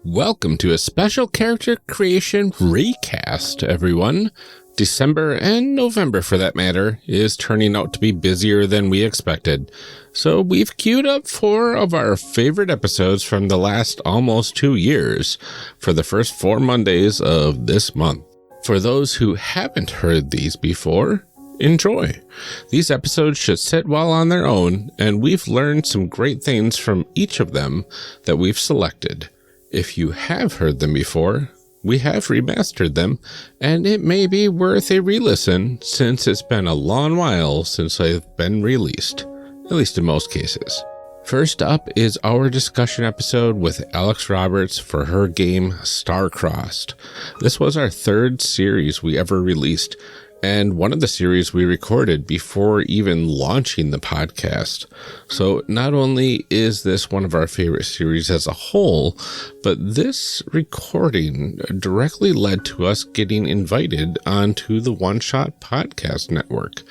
Welcome to a special Character Creation ReCast, everyone. December, and November for that matter, is turning out to be busier than we expected. So we've queued up 4 of our favorite episodes from the last almost 2 years for the first 4 Mondays of this month. For those who haven't heard these before, enjoy. These episodes should sit well on their own, and we've learned some great things from each of them that we've selected. If you have heard them before, we have remastered them, and it may be worth a re-listen since it's been a long while since they've been released, at least in most cases. First up is our discussion episode with Alex Roberts for her game Star-Crossed. This was our 3rd series we ever released, and one of the series we recorded before even launching the podcast. So not only is this one of our favorite series as a whole, but this recording directly led to us getting invited onto the One Shot Podcast Network,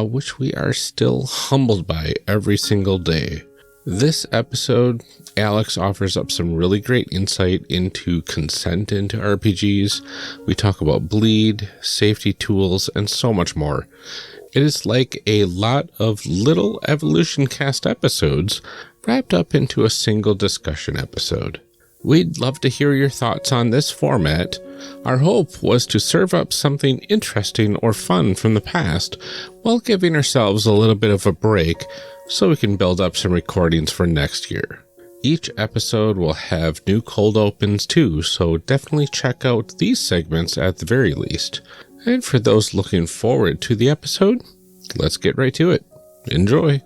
which we are still humbled by every single day. This episode, Alex offers up some really great insight into consent into RPGs. We talk about bleed, safety tools, and so much more. It is like a lot of little Evolution Cast episodes wrapped up into a single discussion episode. We'd love to hear your thoughts on this format. Our hope was to serve up something interesting or fun from the past while giving ourselves a little bit of a break so we can build up some recordings for next year. Each episode will have new cold opens too, so definitely check out these segments at the very least. And for those looking forward to the episode, let's get right to it. Enjoy!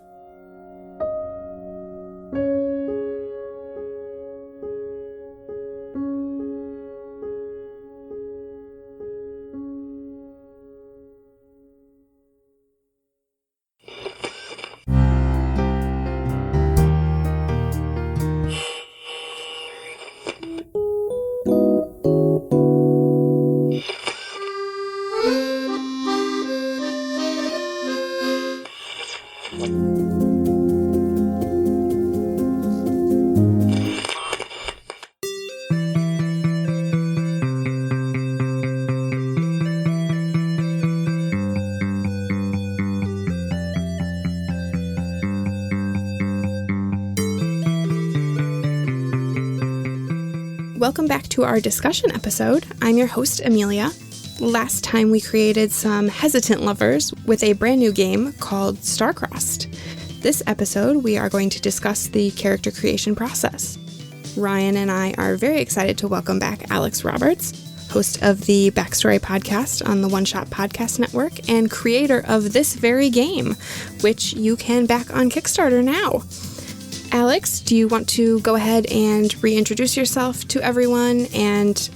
Welcome back to our discussion episode. I'm your host, Amelia. Last time we created some hesitant lovers with a brand new game called Star-Crossed. This episode, we are going to discuss the character creation process. Ryan and I are very excited to welcome back Alex Roberts, host of the Backstory podcast on the One Shot Podcast Network and creator of this very game, which you can back on Kickstarter now. Alex, do you want to go ahead and reintroduce yourself to everyone and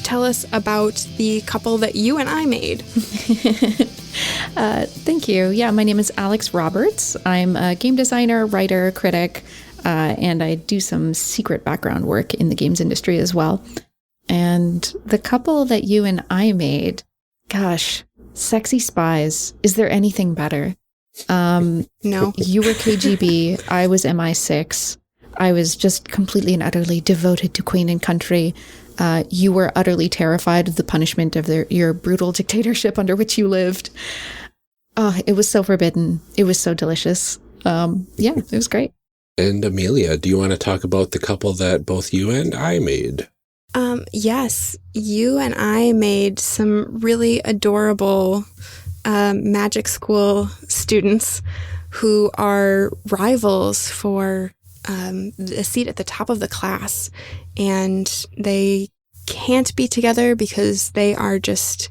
tell us about the couple that you and I made? Thank you. Yeah, my name is Alex Roberts. I'm a game designer, writer, critic, and I do some secret background work in the games industry as well. And the couple that you and I made, gosh, sexy spies. Is there anything better? No. You were KGB. I was MI6. I was just completely and utterly devoted to Queen and country. You were utterly terrified of the punishment of your brutal dictatorship under which you lived. Oh, it was so forbidden. It was so delicious. Yeah, it was great. And Amelia, do you want to talk about the couple that both you and I made? Yes, you and I made some really adorable magic school students who are rivals for a seat at the top of the class, and they can't be together because they are just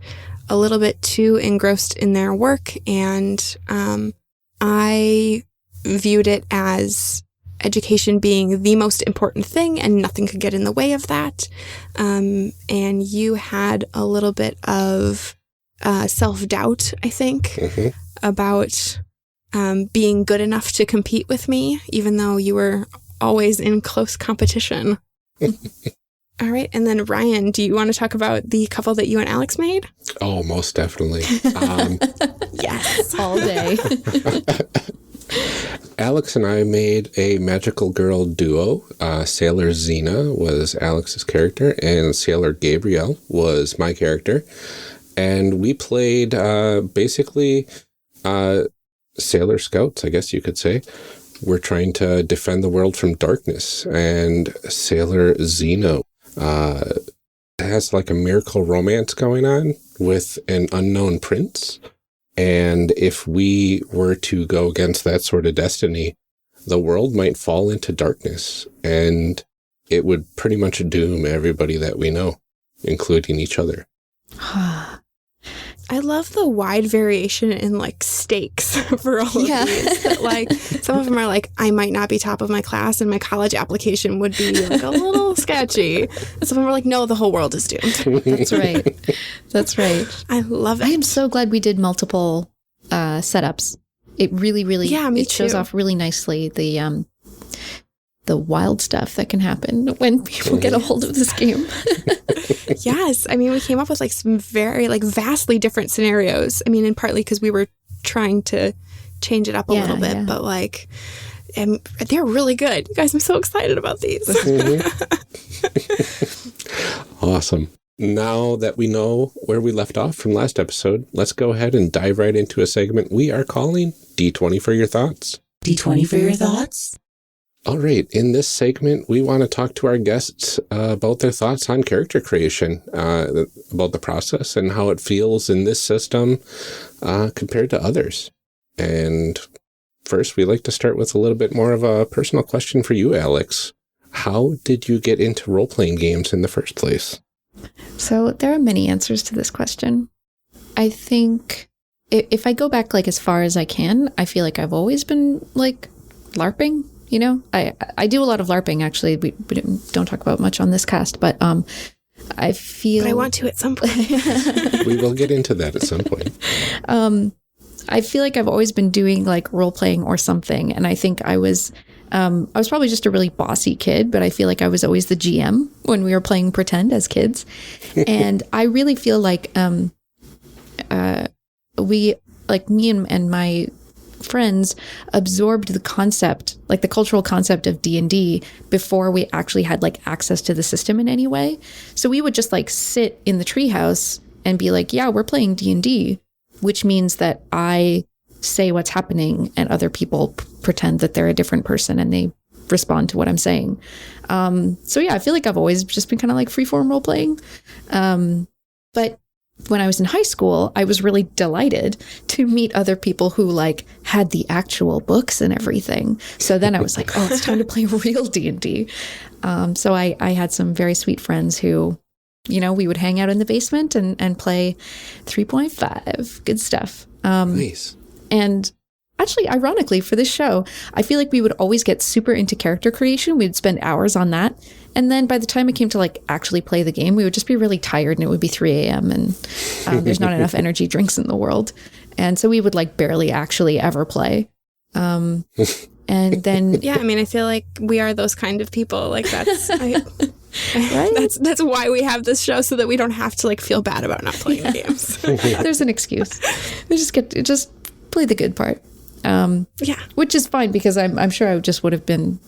a little bit too engrossed in their work, and I viewed it as education being the most important thing and nothing could get in the way of that, and you had a little bit of self-doubt, I think, about being good enough to compete with me, even though you were always in close competition. All right. And then Ryan, do you want to talk about the couple that you and Alex made? Oh, most definitely. Yes. All day. Alex and I made a magical girl duo. Sailor Xena was Alex's character, and Sailor Gabrielle was my character. And we played basically Sailor Scouts, I guess you could say. We're trying to defend the world from darkness. And Sailor Xena has like a miracle romance going on with an unknown prince. And if we were to go against that sort of destiny, the world might fall into darkness, and it would pretty much doom everybody that we know, including each other. I love the wide variation in like stakes for all of these. That, like, some of them are like, I might not be top of my class and my college application would be like a little sketchy. And some of them are like, no, the whole world is doomed. That's right. That's right. I love it. I am so glad we did multiple setups. It really, really me shows too. off really nicely the wild stuff that can happen when people get a hold of this game. Yes. I mean, we came up with like some very like vastly different scenarios. I mean, and partly because we were trying to change it up a little bit, but like, and they're really good. You guys, I'm so excited about these. Awesome. Now that we know where we left off from last episode, let's go ahead and dive right into a segment we are calling D20 for Your Thoughts. D20 for Your Thoughts? All right. In this segment, we want to talk to our guests about their thoughts on character creation, about the process and how it feels in this system compared to others. And first, we like to start with a little bit more of a personal question for you, Alex. How did you get into role-playing games in the first place? So there are many answers to this question. I think if I go back like as far as I can, I feel like I've always been like LARPing. You know, I do a lot of LARPing, actually. We don't talk about much on this cast, but I feel... But I want to at some point. We will get into that at some point. I feel like I've always been doing like role-playing or something, and I think I was probably just a really bossy kid, but I feel like I was always the GM when we were playing pretend as kids. And I really feel like me and my friends absorbed the concept, like the cultural concept of D&D before we actually had like access to the system in any way. So we would just like sit in the treehouse and be like, yeah, we're playing D&D, which means that I say what's happening and other people pretend that they're a different person and they respond to what I'm saying. So yeah, I feel like I've always just been kind of like freeform role playing. But when I was in high school, I was really delighted to meet other people who like had the actual books and everything. So then I was like, oh, it's time to play real D&D. So I had some very sweet friends who, you know, we would hang out in the basement and play 3.5. Good stuff. Nice. And actually, ironically, for this show, I feel like we would always get super into character creation. We'd spend hours on that. And then by the time it came to like actually play the game, we would just be really tired and it would be 3 a.m. and there's not enough energy drinks in the world. And so we would like barely actually ever play. And then... Yeah, I mean, I feel like we are those kind of people. Like that's... Right? That's why we have this show, so that we don't have to like feel bad about not playing the games. There's an excuse. We just play the good part. Which is fine, because I'm sure I would have been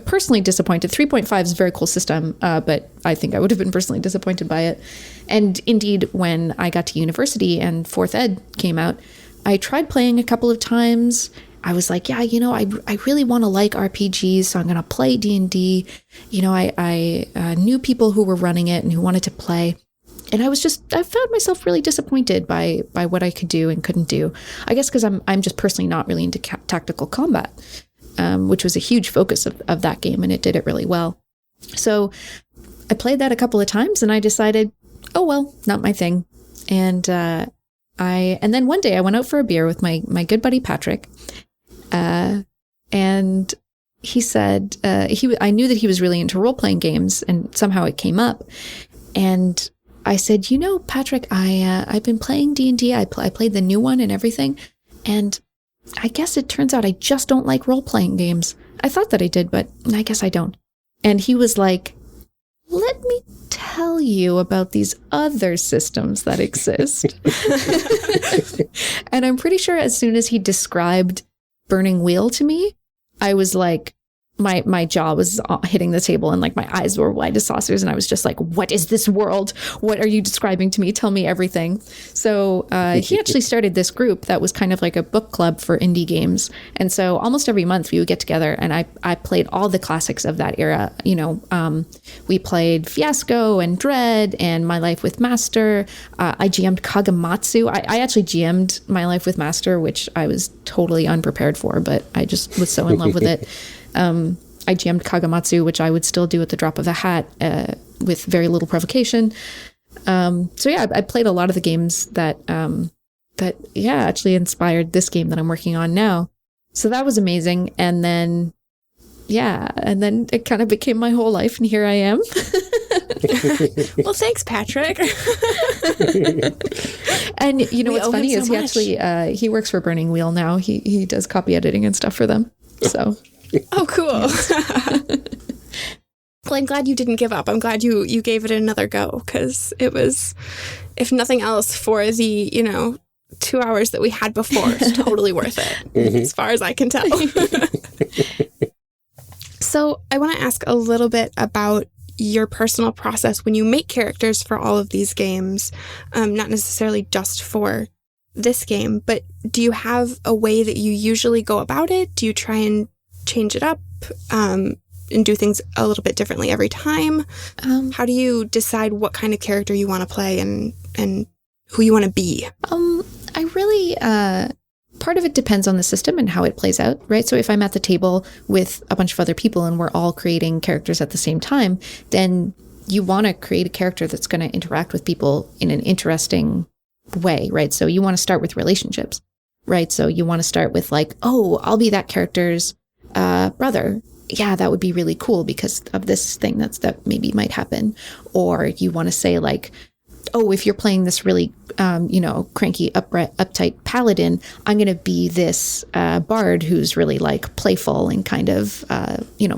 personally disappointed. 3.5 is a very cool system, but I think I would have been personally disappointed by it. And indeed, when I got to university and 4th Ed came out, I tried playing a couple of times. I was like, yeah, you know, I really want to like RPGs, so I'm going to play D&D. You know, I knew people who were running it and who wanted to play. And I found myself really disappointed by what I could do and couldn't do. I guess because I'm just personally not really into tactical combat, which was a huge focus of that game, and it did it really well. So I played that a couple of times, and I decided, oh well, not my thing. And then one day I went out for a beer with my good buddy Patrick, and he said I knew that he was really into role playing games, and somehow it came up, and I said, you know, Patrick, I've been playing D&D. I played the new one and everything. And I guess it turns out I just don't like role-playing games. I thought that I did, but I guess I don't. And he was like, let me tell you about these other systems that exist. And I'm pretty sure as soon as he described Burning Wheel to me, I was like, my jaw was hitting the table and like my eyes were wide as saucers. And I was just like, what is this world? What are you describing to me? Tell me everything. So he actually started this group that was kind of like a book club for indie games. And so almost every month we would get together and I played all the classics of that era. You know, we played Fiasco and Dread and My Life with Master. I GM'd Kagamatsu. I actually GM'd My Life with Master, which I was totally unprepared for, but I just was so in love with it. I GM'd Kagamatsu, which I would still do at the drop of a hat with very little provocation. So yeah, I played a lot of the games that actually inspired this game that I'm working on now. So that was amazing. And then it kind of became my whole life, and here I am. Well, thanks, Patrick. And you know what's funny is he actually he works for Burning Wheel now. He does copy editing and stuff for them. So. Oh, cool. Well, I'm glad you didn't give up. I'm glad you gave it another go, because it was, if nothing else, for the, 2 hours that we had before, it's totally worth it, as far as I can tell. So I want to ask a little bit about your personal process when you make characters for all of these games, not necessarily just for this game, but do you have a way that you usually go about it? Do you try and change it up and do things a little bit differently every time? How do you decide what kind of character you want to play and who you want to be? I really, part of it depends on the system and how it plays out, right? So if I'm at the table with a bunch of other people and we're all creating characters at the same time, then you want to create a character that's going to interact with people in an interesting way, right? So you want to start with relationships, right? So you want to start with like, oh, I'll be that character's brother. Yeah, that would be really cool because of this thing that maybe might happen. Or you want to say like, oh, if you're playing this really, cranky, uptight paladin, I'm going to be this bard who's really like playful and kind of,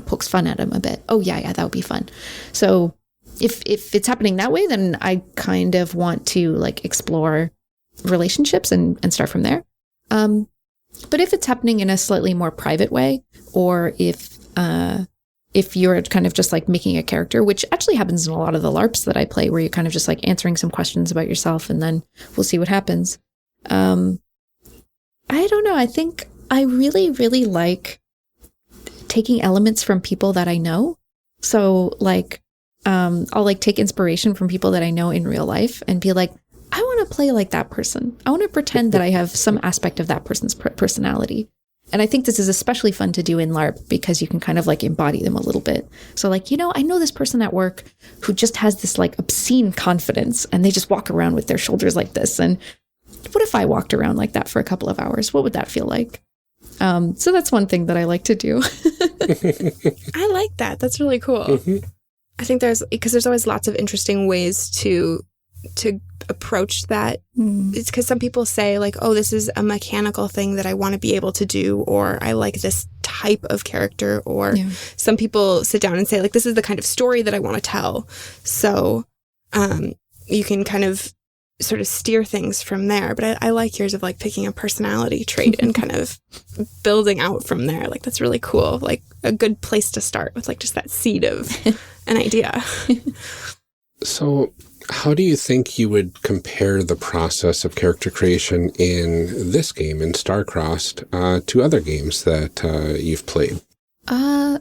pokes fun at him a bit. Oh yeah, that would be fun. So if it's happening that way, then I kind of want to like explore relationships and start from there. But if it's happening in a slightly more private way, or if you're kind of just like making a character, which actually happens in a lot of the LARPs that I play, where you're kind of just like answering some questions about yourself and then we'll see what happens. I don't know. I think I really, really like taking elements from people that I know. So like, I'll like take inspiration from people that I know in real life and be like, I want to play like that person. I want to pretend that I have some aspect of that person's personality. And I think this is especially fun to do in LARP because you can kind of like embody them a little bit. So like, I know this person at work who just has this like obscene confidence and they just walk around with their shoulders like this. And what if I walked around like that for a couple of hours? What would that feel like? So that's one thing that I like to do. I like that. That's really cool. Mm-hmm. I think there's always lots of interesting ways to approach that. It's because some people say like, oh, this is a mechanical thing that I want to be able to do, or I like this type of character, or some people sit down and say like, this is the kind of story that I want to tell. So you can kind of sort of steer things from there. But I like yours of like picking a personality trait and kind of building out from there. Like, that's really cool. Like a good place to start with like just that seed of an idea. So how do you think you would compare the process of character creation in this game, in Starcrossed, to other games that you've played? I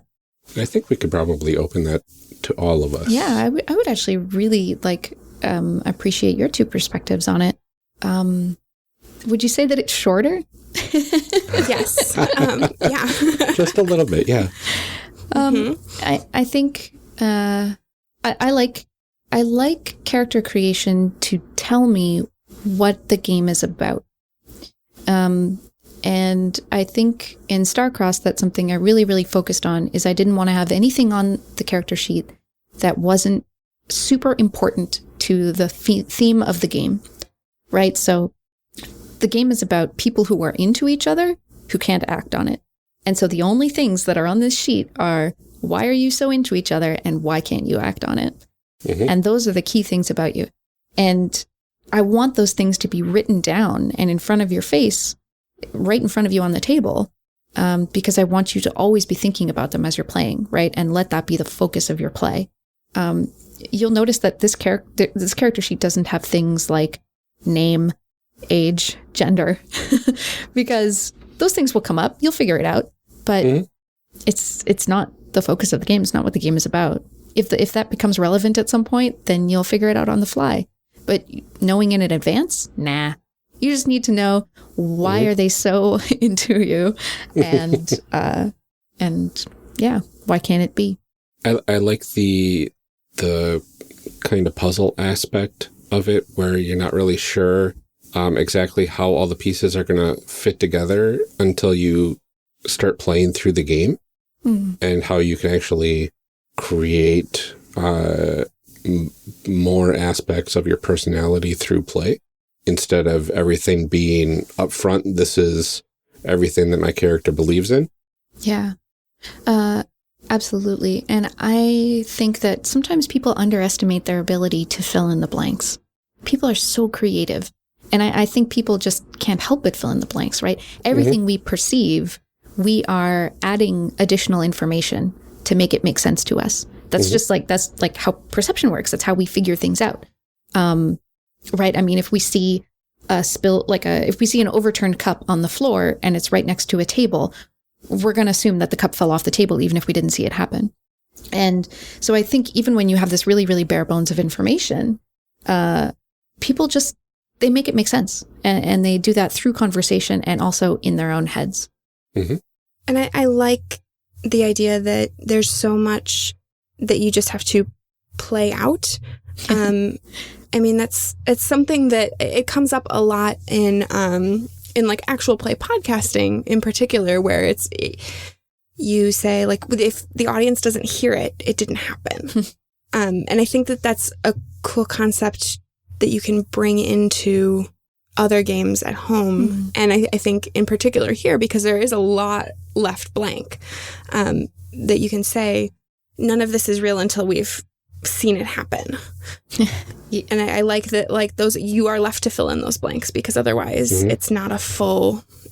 think we could probably open that to all of us. Yeah, I would actually really appreciate your two perspectives on it. Would you say that it's shorter? Yes. Yeah. Just a little bit, yeah. I think I like character creation to tell me what the game is about. And I think in Starcrossed, that's something I really, really focused on, is I didn't want to have anything on the character sheet that wasn't super important to the theme of the game, right? So the game is about people who are into each other who can't act on it. And so the only things that are on this sheet are, why are you so into each other and why can't you act on it? Mm-hmm. And those are the key things about you. And I want those things to be written down and in front of your face, right in front of you on the table. because I want you to always be thinking about them as you're playing, right? And let that be the focus of your play. You'll notice that this character sheet doesn't have things like name, age, gender, because those things will come up. You'll figure it out, but it's not the focus of the game. It's not what the game is about. If that becomes relevant at some point, then you'll figure it out on the fly. But knowing in advance, nah. You just need to know why are they so into you, and yeah, why can't it be? I like the kind of puzzle aspect of it, where you're not really sure exactly how all the pieces are going to fit together until you start playing through the game, and how you can actually create more aspects of your personality through play, instead of everything being upfront. This is everything that my character believes in. Yeah, absolutely. And I think that sometimes people underestimate their ability to fill in the blanks. People are so creative. And I think people just can't help but fill in the blanks, right? Everything we perceive, we are adding additional information to make it make sense to us. That's just that's like how perception works. That's how we figure things out. Right? I mean, if we see a spill, if we see an overturned cup on the floor and it's right next to a table, we're going to assume that the cup fell off the table, even if we didn't see it happen. And so I think even when you have this really, really bare bones of information, people they make it make sense. And they do that through conversation and also in their own heads. And I like the idea that there's so much that you just have to play out. I mean, it's something that it comes up a lot in like actual play podcasting in particular, where you say, like, if the audience doesn't hear it, it didn't happen. And I think that that's a cool concept that you can bring into other games at home. And I think in particular here, because there is a lot left blank, that you can say, none of this is real until we've seen it happen. And I like that, like, those, you are left to fill in those blanks, because otherwise it's not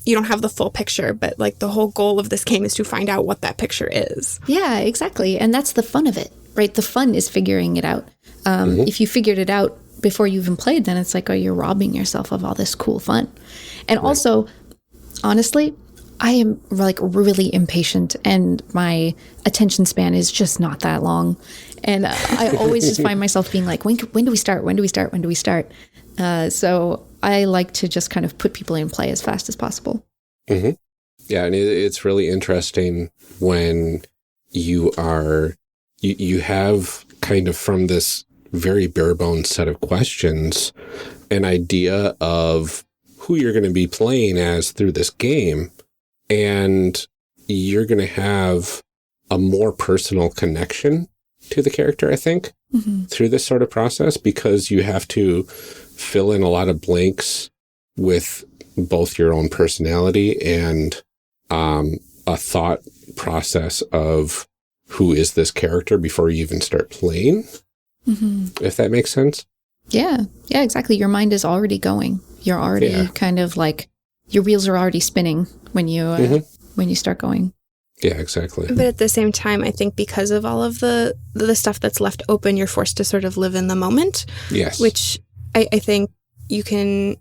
you don't have the full picture, but like the whole goal of this game is to find out what that picture is. Yeah, exactly. And that's the fun of it, right? The fun is figuring it out. If you figured it out before you even played, then it's like, oh, you're robbing yourself of all this cool fun. And also, honestly, I am like really impatient, and my attention span is just not that long. And I always just find myself being like, when do we start? When do we start? When do we start? So I like to just kind of put people in play as fast as possible. Yeah, and it's really interesting when you have kind of, from this very bare bones set of questions, an idea of who you're going to be playing as through this game. And you're going to have a more personal connection to the character, I think, through this sort of process, because you have to fill in a lot of blanks with both your own personality and a thought process of who is this character before you even start playing, if that makes sense. Yeah, exactly. Your mind is already going. You're already kind of like, your wheels are already spinning when you start going. Yeah, exactly. But at the same time, I think because of all of the stuff that's left open, you're forced to sort of live in the moment. Yes. Which I think you can...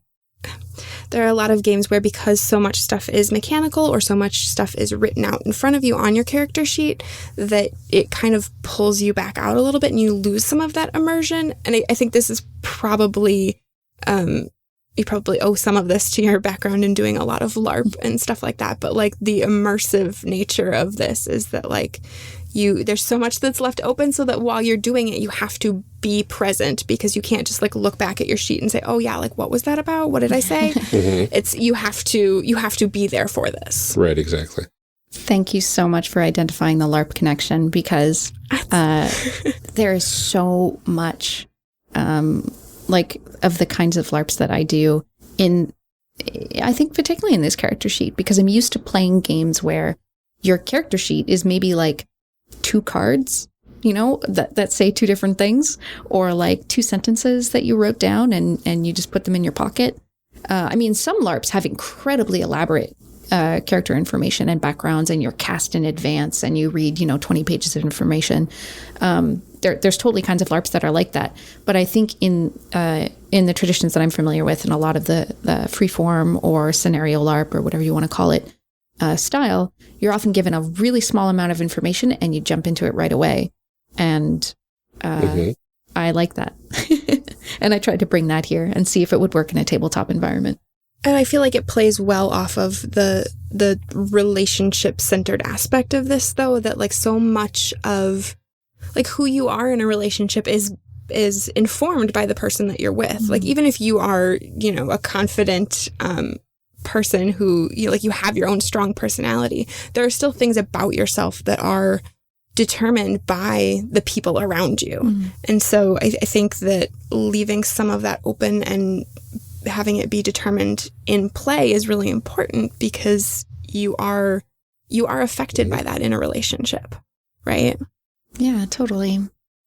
There are a lot of games where, because so much stuff is mechanical or so much stuff is written out in front of you on your character sheet, that it kind of pulls you back out a little bit and you lose some of that immersion. And I think this is probably... you probably owe some of this to your background in doing a lot of LARP and stuff like that. But like the immersive nature of this is that like there's so much that's left open, so that while you're doing it, you have to be present, because you can't just like look back at your sheet and say, oh yeah, like what was that about? What did I say? It's, you have to be there for this. Right. Exactly. Thank you so much for identifying the LARP connection, because there is so much, like, of the kinds of LARPs that I do I think particularly in this character sheet, because I'm used to playing games where your character sheet is maybe like 2 cards, that say 2 different things, or like 2 sentences that you wrote down and you just put them in your pocket. I mean, some LARPs have incredibly elaborate character information and backgrounds, and you're cast in advance, and you read 20 pages of information. There's totally kinds of LARPs that are like that. But I think in the traditions that I'm familiar with, and a lot of the freeform or scenario LARP or whatever you want to call it style, you're often given a really small amount of information and you jump into it right away. And I like that. And I tried to bring that here and see if it would work in a tabletop environment. And I feel like it plays well off of the relationship-centered aspect of this, though, that like so much of like who you are in a relationship is informed by the person that you're with. Like even if you are, a confident person who you have your own strong personality, there are still things about yourself that are determined by the people around you. And so I think that leaving some of that open and having it be determined in play is really important, because you are affected by that in a relationship, right? Yeah, totally.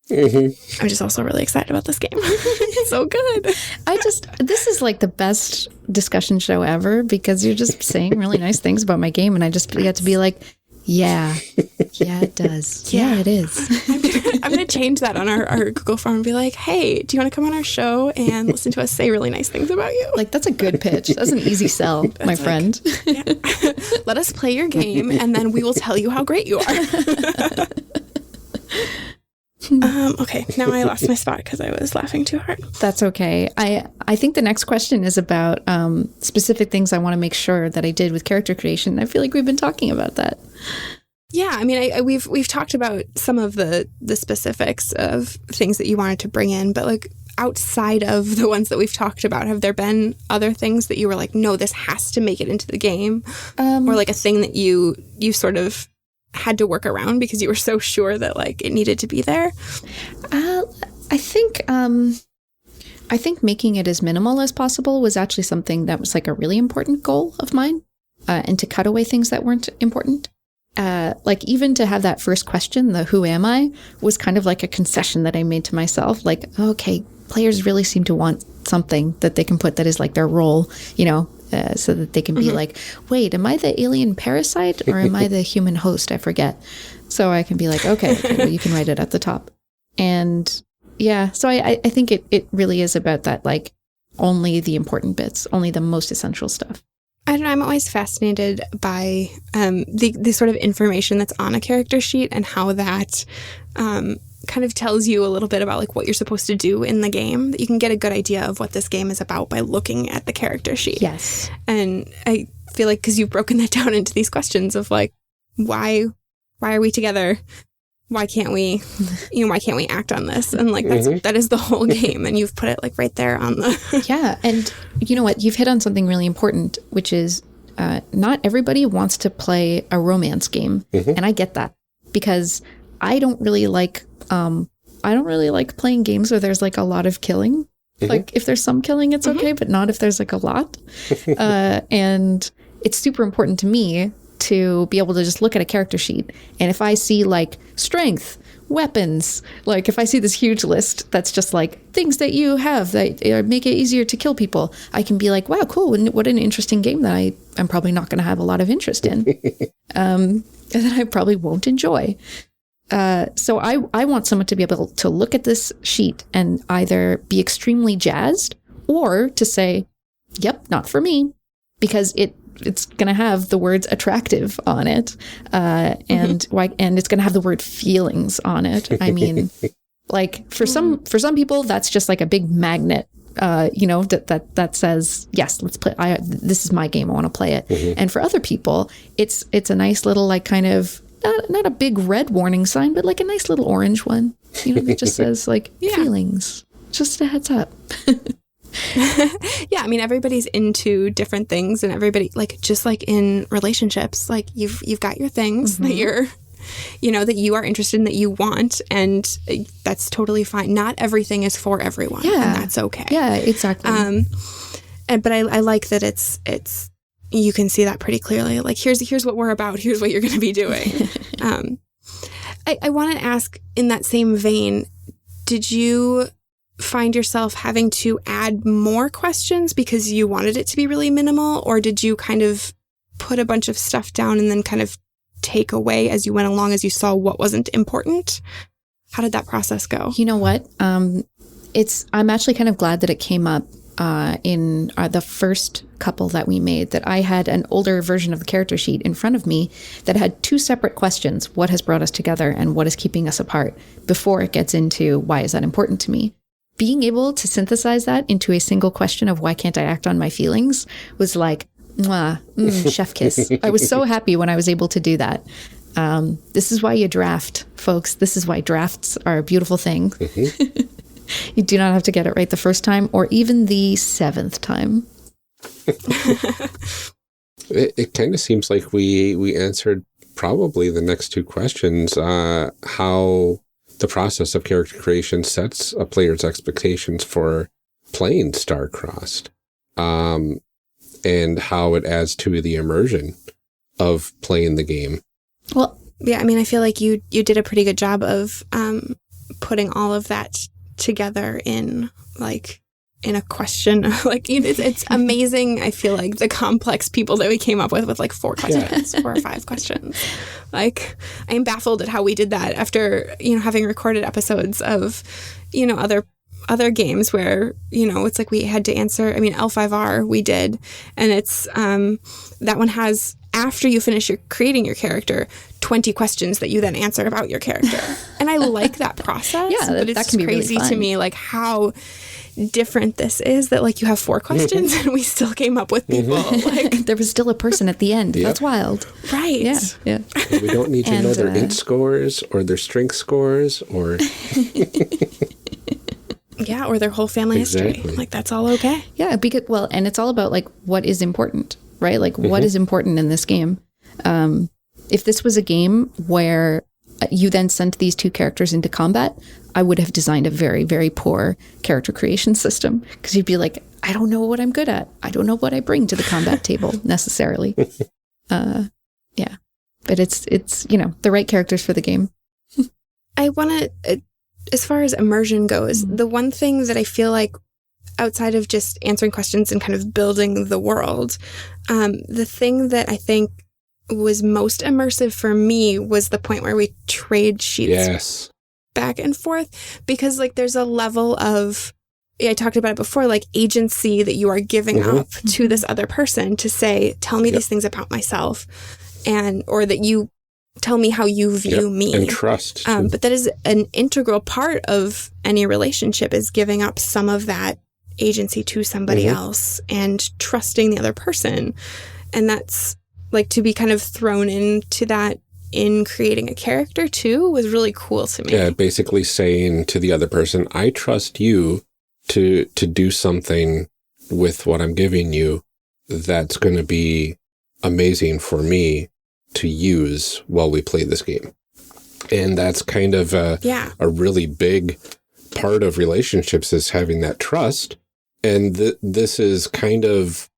I'm just also really excited about this game. It's so good. This is like the best discussion show ever, because you're just saying really nice things about my game, and I just get to be like, yeah, it does. Yeah, it is. I'm going to change that on our Google form and be like, hey, do you want to come on our show and listen to us say really nice things about you? Like, that's a good pitch. That's an easy sell, my friend. Yeah. Let us play your game, and then we will tell you how great you are. Okay, now I lost my spot because I was laughing too hard. That's okay. I think the next question is about specific things I want to make sure that I did with character creation. I feel like we've been talking about that. Yeah, I mean, we've talked about some of the specifics of things that you wanted to bring in, but like outside of the ones that we've talked about, have there been other things that you were like, no, this has to make it into the game, or like a thing that you sort of had to work around because you were so sure that like it needed to be there? I think making it as minimal as possible was actually something that was like a really important goal of mine, and to cut away things that weren't important. Like even to have that first question, the who am I, was kind of like a concession that I made to myself. Like, okay, players really seem to want something that they can put that is like their role, so that they can be like, wait, am I the alien parasite or am I the human host? I forget. So I can be like, okay, well, you can write it at the top. And yeah, so I think it really is about that, like only the important bits, only the most essential stuff. I don't know, I'm always fascinated by the sort of information that's on a character sheet and how that kind of tells you a little bit about like what you're supposed to do in the game, that you can get a good idea of what this game is about by looking at the character sheet. Yes. And I feel like because you've broken that down into these questions of like, why are we together? Why can't we act on this? And like, that is the whole game. And you've put it like right there on the... Yeah. And you know what? You've hit on something really important, which is not everybody wants to play a romance game. And I get that, because I don't really like playing games where there's like a lot of killing. Like if there's some killing, it's okay, but not if there's like a lot. And it's super important to me to be able to just look at a character sheet. And if I see like strength, weapons, like if I see this huge list that's just like things that you have that make it easier to kill people, I can be like, wow, cool. What an interesting game that I'm probably not going to have a lot of interest in. And that I probably won't enjoy. So I want someone to be able to look at this sheet and either be extremely jazzed or to say, yep, not for me, because it's going to have the words attractive on it. And it's going to have the word feelings on it. I mean, like for some people, that's just like a big magnet, that says, yes, let's play. This is my game. I want to play it. And for other people, it's a nice little, like kind of, not a big red warning sign, but like a nice little orange one, that just says like feelings, just a heads up. Yeah, I mean, everybody's into different things, and everybody, like, just like in relationships, like you've got your things that you're, that you are interested in, that you want, and that's totally fine. Not everything is for everyone, and that's okay. Yeah, exactly. But I like that it's you can see that pretty clearly. Like, here's what we're about. Here's what you're going to be doing. I want to ask, in that same vein, did you find yourself having to add more questions because you wanted it to be really minimal, or did you kind of put a bunch of stuff down and then kind of take away as you went along, as you saw what wasn't important? How did that process go? You know what? I'm actually kind of glad that it came up in the first couple that we made, that I had an older version of the character sheet in front of me that had two separate questions: what has brought us together and what is keeping us apart, before it gets into why is that important to me. Being able to synthesize that into a single question of why can't I act on my feelings was like, mwah, chef kiss. I was so happy when I was able to do that. This is why you draft, folks. This is why drafts are a beautiful thing. Mm-hmm. You do not have to get it right the first time or even the seventh time. It kind of seems like we answered probably the next two questions, how the process of character creation sets a player's expectations for playing Star-Crossed, and how it adds to the immersion of playing the game. Well, yeah, I mean, I feel like you did a pretty good job of putting all of that together in a question. It's amazing. I feel like the complex people that we came up with like 4 questions, 4 or 5 questions. Like, I am baffled at how we did that after, having recorded episodes of, other games where, it's like we had to answer, L5R we did. And it's, that one has, after you finish creating your character, 20 questions that you then answer about your character. And I like that process. Yeah, but it's that can be crazy really fun to me, like how different this is, that like you have 4 questions and we still came up with people. Like, there was still a person at the end. Yep. That's wild. Right. Yeah. We don't need to know their int scores or their strength scores or... Yeah, or their whole family history. Like, that's all okay. Yeah, and it's all about like what is important, right? Like what is important in this game. If this was a game where you then sent these 2 characters into combat, I would have designed a very, very poor character creation system, because you'd be like, I don't know what I'm good at. I don't know what I bring to the combat table necessarily. Yeah, but it's the right characters for the game. I want to, as far as immersion goes, the one thing that I feel like outside of just answering questions and kind of building the world, the thing that I think was most immersive for me was the point where we trade sheets back and forth, because like there's a level of, I talked about it before, like agency that you are giving up to this other person to say, tell me these things about myself, or that you tell me how you view me. And trust. But that is an integral part of any relationship, is giving up some of that agency to somebody else and trusting the other person. And that's like, to be kind of thrown into that in creating a character too was really cool to me. Yeah, basically saying to the other person, I trust you to do something with what I'm giving you that's going to be amazing for me to use while we play this game. And that's kind of a really big part of relationships, is having that trust. And this is kind of,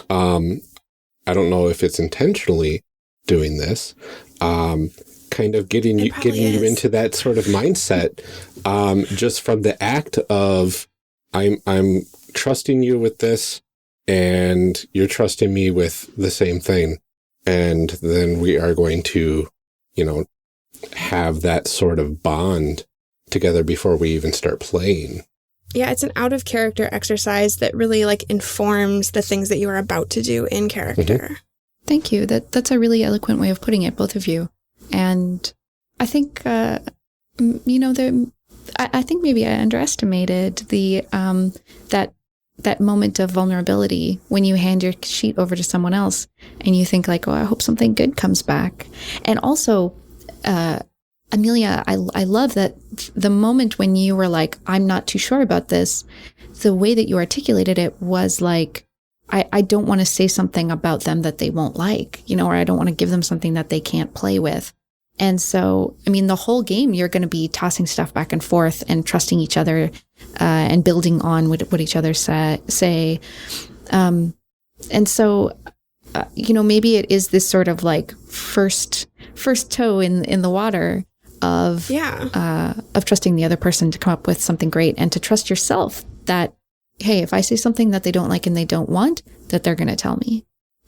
I don't know if it's intentionally doing this, kind of getting you into that sort of mindset, just from the act of, I'm trusting you with this, and you're trusting me with the same thing. And then we are going to, have that sort of bond together before we even start playing. Yeah, it's an out of character exercise that really like informs the things that you are about to do in character. Thank you. That's a really eloquent way of putting it, both of you. And I think, I think maybe I underestimated the that moment of vulnerability when you hand your sheet over to someone else and you think like, oh, I hope something good comes back. And also, Amelia, I love that the moment when you were like, I'm not too sure about this, the way that you articulated it was like, I don't want to say something about them that they won't like, or I don't want to give them something that they can't play with. And so, the whole game, you're going to be tossing stuff back and forth and trusting each other and building on what each other say. And so, maybe it is this sort of like first toe in the water of trusting the other person to come up with something great, and to trust yourself that, hey, if I say something that they don't like and they don't want, that they're going to tell me,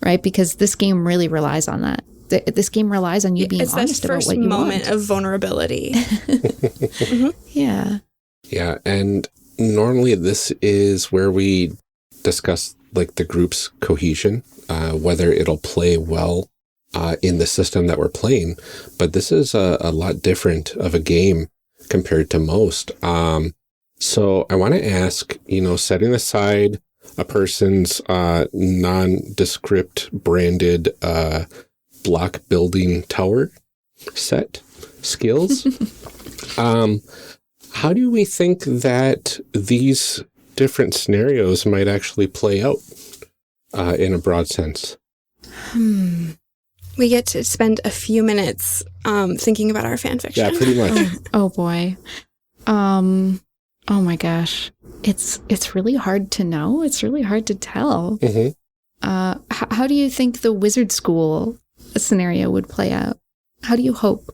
right? Because this game really relies on that. This game relies on you being honest about what you want. It's that first moment of vulnerability. Yeah. Yeah, and normally this is where we discuss like the group's cohesion, whether it'll play well in the system that we're playing. But this is a lot different of a game compared to most. So I want to ask, setting aside a person's nondescript branded block building tower set skills, how do we think that these different scenarios might actually play out in a broad sense? We get to spend a few minutes thinking about our fan fiction. Yeah, pretty much. Oh boy. Oh my gosh. It's really hard to know. It's really hard to tell. Mm-hmm. How do you think the wizard school scenario would play out? How do you hope?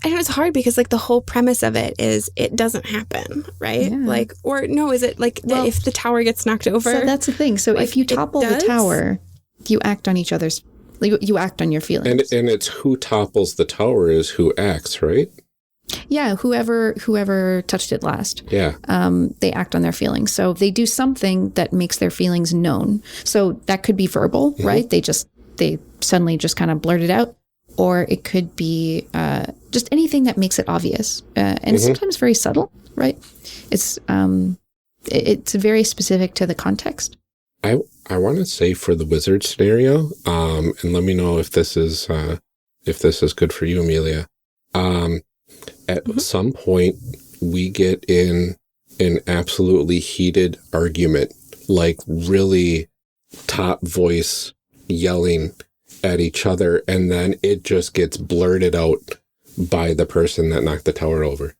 I know it's hard because like the whole premise of it is it doesn't happen, right? Yeah. Like, or no, is it like if the tower gets knocked over? So that's the thing. So like, if you topple the tower, you act on each other's, you act on your feelings. And it's who topples the tower is who acts, right? Yeah, whoever touched it last. Yeah. They act on their feelings. So they do something that makes their feelings known. So that could be verbal, right? They suddenly just kind of blurt it out. Or it could be just anything that makes it obvious. And sometimes very subtle, right? It's very specific to the context. I want to say for the wizard scenario, and let me know if this is good for you, Amelia. At some point, we get in an absolutely heated argument, like really top voice yelling at each other, and then it just gets blurted out by the person that knocked the tower over.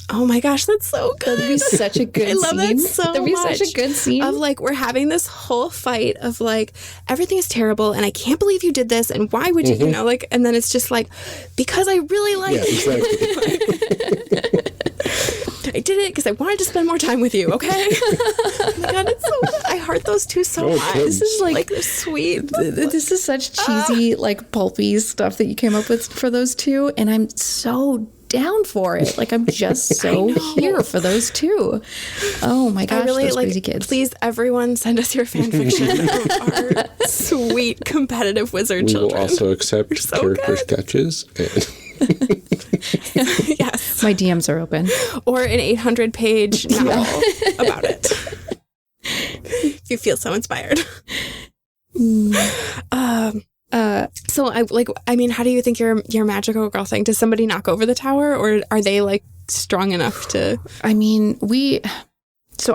Oh my gosh, that's so good. That'd be such a good scene. I love that so much. That'd be such a good scene. Of like, we're having this whole fight of like, everything is terrible and I can't believe you did this and why would you, like, and then it's just like, because I really like you. Exactly. I did it because I wanted to spend more time with you, okay? Oh my God, it's so good. I heart those two so much. This is like they're sweet. This is such cheesy, like pulpy stuff that you came up with for those two. And I'm so down for it. Like, I'm just so here for those two. Oh my gosh, really, those like, crazy kids. Please, everyone, send us your fan fiction of our sweet competitive wizard children. We will also accept so character good. sketches. Yes. My DMs are open. Or an 800-page novel about it. If you feel so inspired. So how do you think your magical girl thing? Does somebody knock over the tower, or are they like strong enough to? I mean,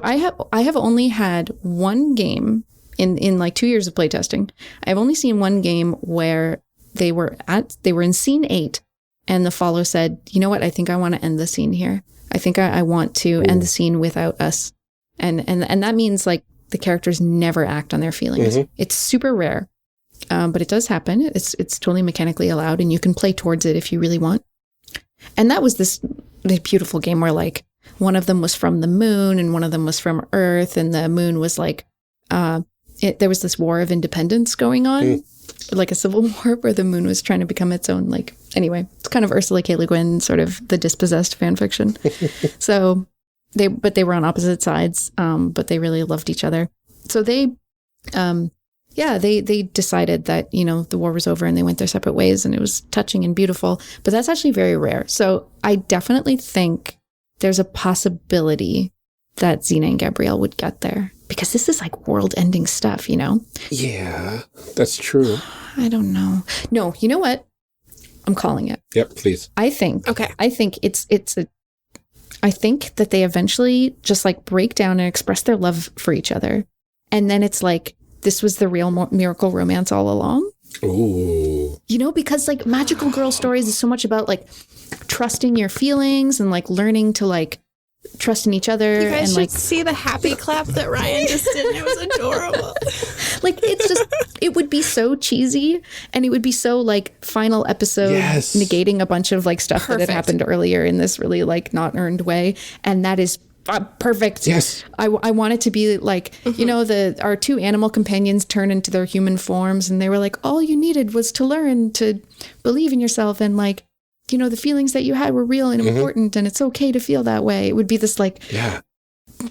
I have only had one game in like 2 years of playtesting. I've only seen one game where they were in scene 8, and the follow said, "You know what? I think I want to end the scene here. I think I want to end the scene without us." And that means like the characters never act on their feelings. It's super rare. But it does happen. It's totally mechanically allowed, and you can play towards it if you really want. And that was this beautiful game where like one of them was from the moon and one of them was from Earth, and the moon was like there was this war of independence going on, like a civil war where the moon was trying to become its own. Like anyway, it's kind of Ursula K. Le Guin, sort of the dispossessed fan fiction. So they were on opposite sides, but they really loved each other. So they decided that, the war was over and they went their separate ways, and it was touching and beautiful. But that's actually very rare. So I definitely think there's a possibility that Xena and Gabrielle would get there, because this is like world-ending stuff, Yeah, that's true. I don't know. No, you know what? I'm calling it. Yep, please. I think that they eventually just like break down and express their love for each other. And then it's like, this was the real miracle romance all along. Ooh. Because like magical girl stories is so much about like trusting your feelings and like learning to like trust in each other. You guys and should like see the happy clap that Ryan just did. It was adorable. Like, it's just, it would be so cheesy, and it would be so like final episode negating a bunch of like stuff that had happened earlier in this really like not earned way. And that is perfect. Yes. I want it to be like, you know, our two animal companions turn into their human forms, and they were like, all you needed was to learn to believe in yourself, and like, you know, the feelings that you had were real and important, and it's okay to feel that way. It would be this like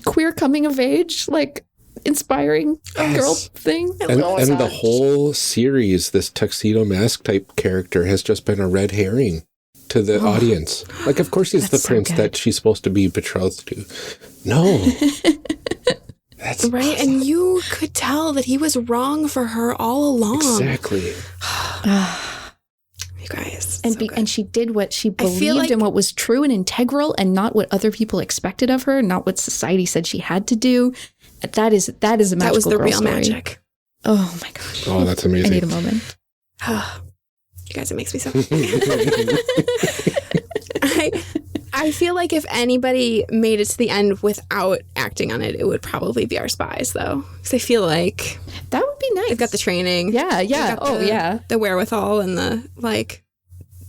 queer coming of age, like inspiring girl thing. And the whole series, this Tuxedo Mask type character has just been a red herring to the audience. Like, of course he's the prince that she's supposed to be betrothed to. No. That's right. awesome. And you could tell that he was wrong for her all along. Exactly. You guys. And she did what she believed and what was true and integral, and not what other people expected of her, not what society said she had to do. That is a magical That was the girl real story. magic. Oh my gosh. Oh, that's amazing. I need a moment. You guys, it makes me so I feel like if anybody made it to the end without acting on it, it would probably be our spies, though. Because I feel like that would be nice. They've got the training. Yeah. The wherewithal and the like.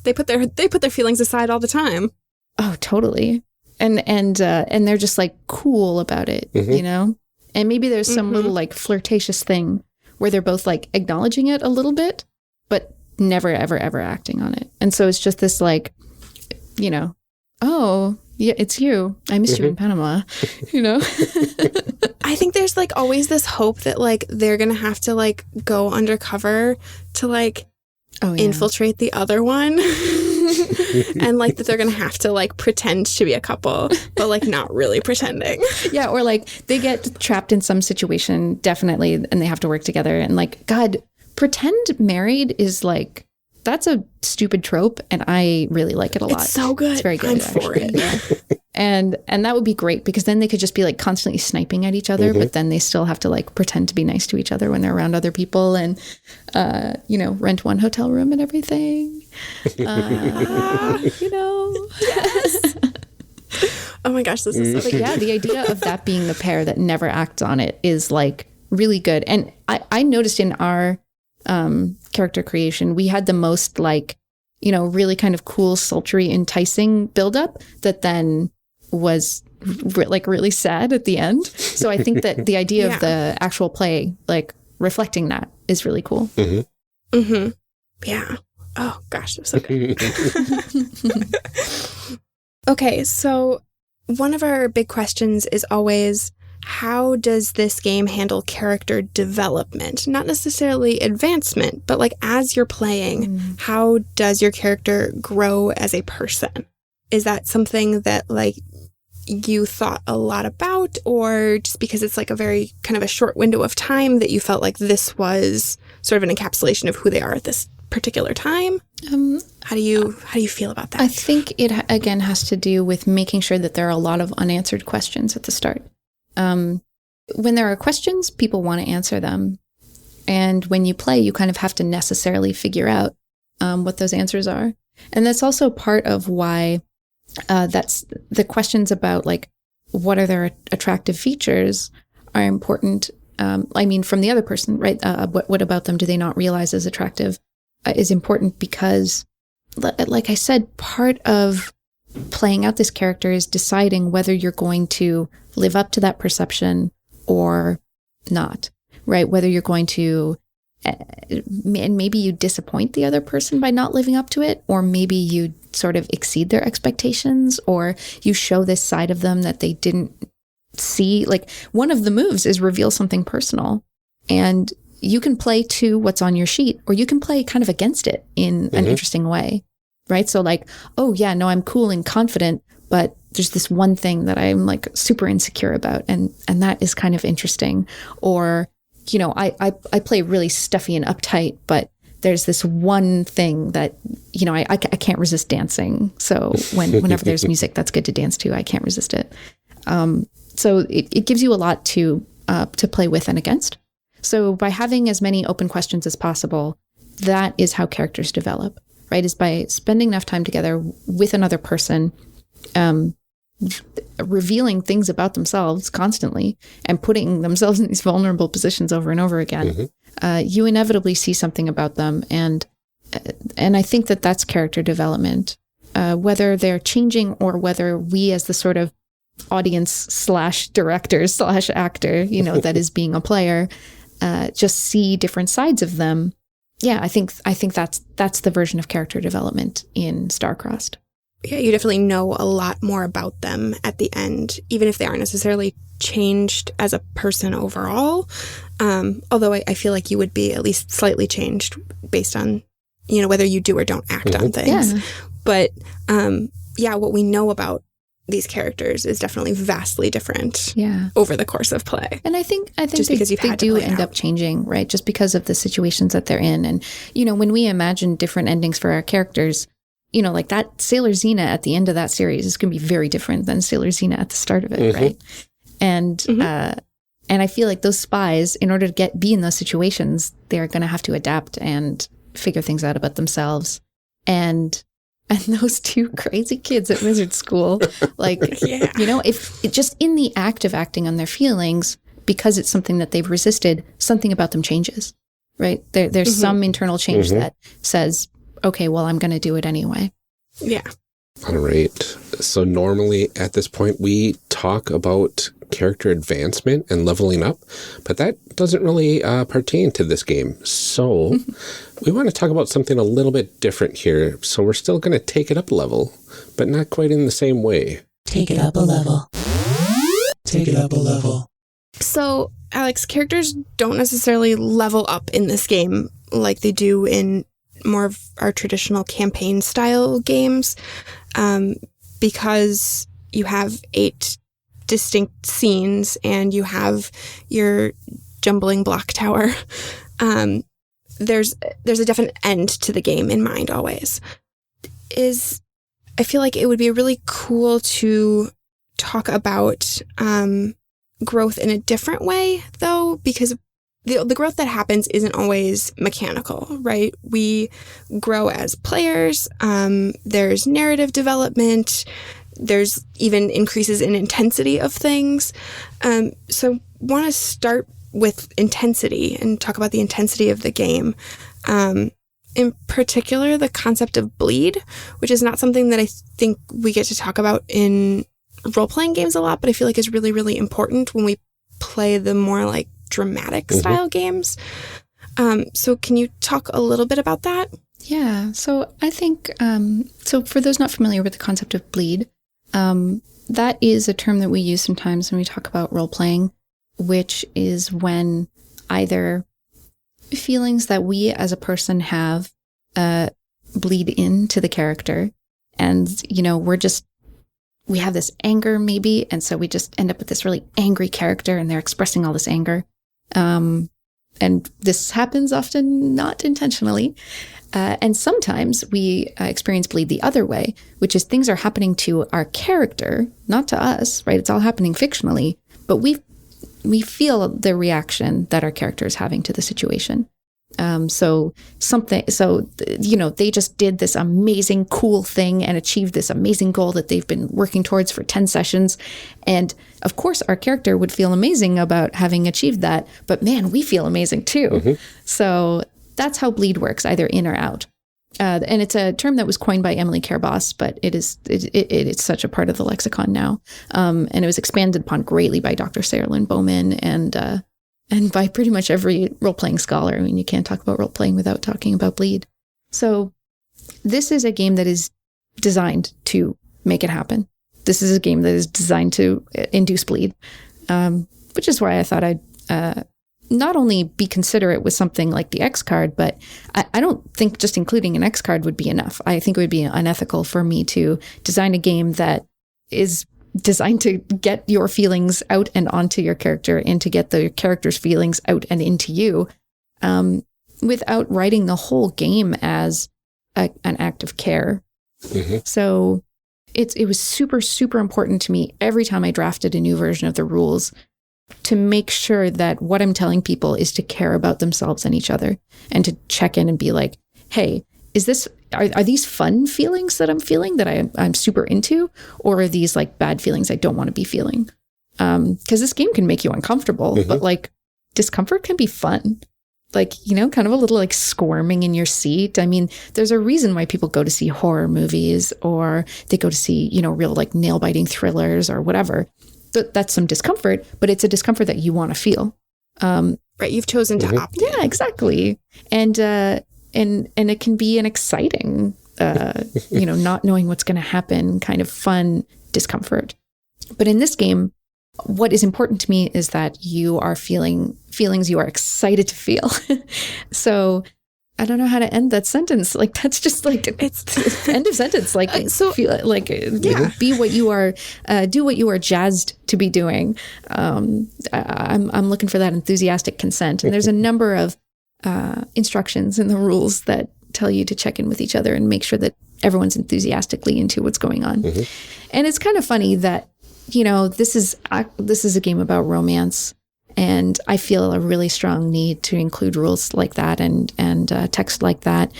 They put their feelings aside all the time. Oh, totally. And they're just like cool about it, you know. And maybe there's some little like flirtatious thing where they're both like acknowledging it a little bit, but never, ever, ever acting on it. And so it's just this like, you know, oh, yeah, it's you. I missed you in Panama, you know? I think there's like always this hope that like they're going to have to like go undercover to like infiltrate the other one. And like that they're going to have to like pretend to be a couple, but like not really pretending. Yeah. Or like they get trapped in some situation, definitely, and they have to work together. And like, God, pretend married is like, that's a stupid trope, and I really like it a lot. It's so good. It's very good. I'm for it. Yeah. And that would be great, because then they could just be like constantly sniping at each other, but then they still have to like pretend to be nice to each other when they're around other people, and you know, rent one hotel room and everything. You know. Yes. Oh my gosh, this is so But yeah, the idea of that being the pair that never acts on it is like really good. And I noticed in our character creation, we had the most like, you know, really kind of cool, sultry, enticing buildup that then was like really sad at the end. So I think that the idea of the actual play, like reflecting that, is really cool. Yeah. Oh gosh, it was so good. Okay, so one of our big questions is always, how does this game handle character development? Not necessarily advancement, but like as you're playing, how does your character grow as a person? Is that something that like you thought a lot about, or just because it's like a very kind of a short window of time that you felt like this was sort of an encapsulation of who they are at this particular time? How do you feel about that? I think it again has to do with making sure that there are a lot of unanswered questions at the start. When there are questions, people want to answer them. And when you play, you kind of have to necessarily figure out what those answers are. And that's also part of why that's the questions about like, what are their attractive features are important. I mean, from the other person, right? What about them do they not realize is attractive is important, because like I said, part of playing out this character is deciding whether you're going to live up to that perception or not, right? Whether you're going to, and maybe you disappoint the other person by not living up to it, or maybe you sort of exceed their expectations, or you show this side of them that they didn't see. Like, one of the moves is reveal something personal, and you can play to what's on your sheet, or you can play kind of against it in an interesting way. Right? So like, oh yeah, no, I'm cool and confident, but there's this one thing that I'm like super insecure about, and that is kind of interesting. Or, you know, I play really stuffy and uptight, but there's this one thing that, you know, I can't resist dancing. So whenever there's music that's good to dance to, I can't resist it. So it gives you a lot to play with and against. So by having as many open questions as possible, that is how characters develop. Right, is by spending enough time together with another person, revealing things about themselves constantly and putting themselves in these vulnerable positions over and over again. You inevitably see something about them, and I think that that's character development. Whether they're changing or whether we, as the sort of audience/director/actor, that is being a player, just see different sides of them. Yeah, I think that's the version of character development in Starcrossed. Yeah, you definitely know a lot more about them at the end, even if they aren't necessarily changed as a person overall. Although I feel like you would be at least slightly changed based on, whether you do or don't act on things. Yeah. But what we know about these characters is definitely vastly different over the course of play. And I think they do end up changing, right? Just because of the situations that they're in. And, when we imagine different endings for our characters, like that Sailor Xena at the end of that series is going to be very different than Sailor Xena at the start of it, right? And I feel like those spies, in order to be in those situations, they're going to have to adapt and figure things out about themselves. And those two crazy kids at Wizard School, if just in the act of acting on their feelings, because it's something that they've resisted, something about them changes, right? There's some internal change that says, okay, well, I'm going to do it anyway. Yeah. All right. So normally at this point, we talk about character advancement and leveling up, but that doesn't really pertain to this game. So we want to talk about something a little bit different here. So we're still going to take it up a level, but not quite in the same way. Take it up a level. Take it up a level. So, Alex, characters don't necessarily level up in this game like they do in more of our traditional campaign style games, because you have 8 distinct scenes and you have your jumbling block tower. There's a definite end to the game in mind always. I feel like it would be really cool to talk about growth in a different way, though, because the growth that happens isn't always mechanical, right? We grow as players. There's narrative development. There's even increases in intensity of things. So want to start with intensity and talk about the intensity of the game. In particular, the concept of bleed, which is not something that I think we get to talk about in role-playing games a lot, but I feel like is really, really important when we play the more like dramatic style games. So can you talk a little bit about that? Yeah. So I think, so for those not familiar with the concept of bleed, that is a term that we use sometimes when we talk about role-playing, which is when either feelings that we as a person have bleed into the character, and, we have this anger maybe, and so we just end up with this really angry character and they're expressing all this anger. And this happens often not intentionally. And sometimes we experience bleed the other way, which is things are happening to our character, not to us, right? It's all happening fictionally, but we feel the reaction that our character is having to the situation. So they just did this amazing, cool thing and achieved this amazing goal that they've been working towards for 10 sessions. And of course, our character would feel amazing about having achieved that, but man, we feel amazing too. So that's how bleed works, either in or out. And it's a term that was coined by Emily Careboss, but it's such a part of the lexicon now. And it was expanded upon greatly by Dr. Sarah Lynn Bowman and by pretty much every role-playing scholar. I mean, you can't talk about role-playing without talking about bleed. So this is a game that is designed to make it happen. This is a game that is designed to induce bleed, which is why I thought I'd not only be considerate with something like the X card, but I don't think just including an X card would be enough. I think it would be unethical for me to design a game that is designed to get your feelings out and onto your character and to get the character's feelings out and into you, without writing the whole game as an act of care. So it was super, super important to me every time I drafted a new version of the rules to make sure that what I'm telling people is to care about themselves and each other, and to check in and be like, hey, are these fun feelings that I'm feeling that I'm super into, or are these like bad feelings I don't want to be feeling? Because this game can make you uncomfortable, but like discomfort can be fun. like, you know, kind of a little like squirming in your seat. I mean, there's a reason why people go to see horror movies, or they go to see, you know, real like nail biting thrillers or whatever. That's some discomfort, but it's a discomfort that you want to feel. Right. You've chosen to opt in. Yeah, exactly. And it can be an exciting, you know, not knowing what's going to happen, kind of fun discomfort. But in this game, what is important to me is that you are feeling feelings you are excited to feel. So I don't know how to end that sentence. Like, that's just like, it's end of sentence. Like, so feel like, be what you are, do what you are jazzed to be doing. I'm looking for that enthusiastic consent. And there's a number of instructions in the rules that tell you to check in with each other and make sure that everyone's enthusiastically into what's going on. And it's kind of funny that, you know, this is a game about romance, and I feel a really strong need to include rules like that and text like that.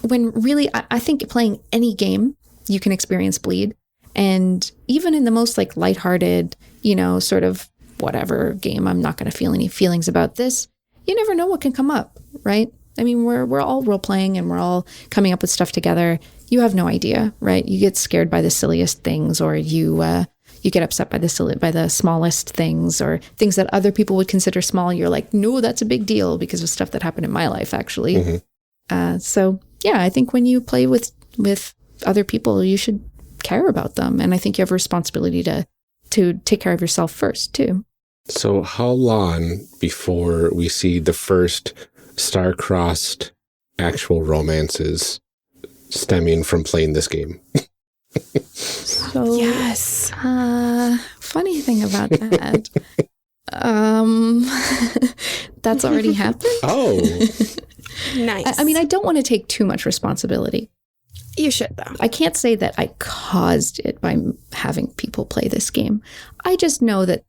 When really, I think playing any game, you can experience bleed. And even in the most like lighthearted, you know, sort of whatever game, I'm not going to feel any feelings about this. You never know what can come up, right? I mean, we're all role playing and we're all coming up with stuff together. You have no idea, right? You get scared by the silliest things, or you get upset by the smallest things, or things that other people would consider small. You're like, no, that's a big deal because of stuff that happened in my life, actually. So yeah, I think when you play with other people, you should care about them, and I think you have a responsibility to take care of yourself first too. So how long before we see the first star-crossed actual romances stemming from playing this game? So, yes. Funny thing about that, that's already happened. Oh. Nice. I mean, I don't want to take too much responsibility. You should, though. I can't say that I caused it by having people play this game. I just know that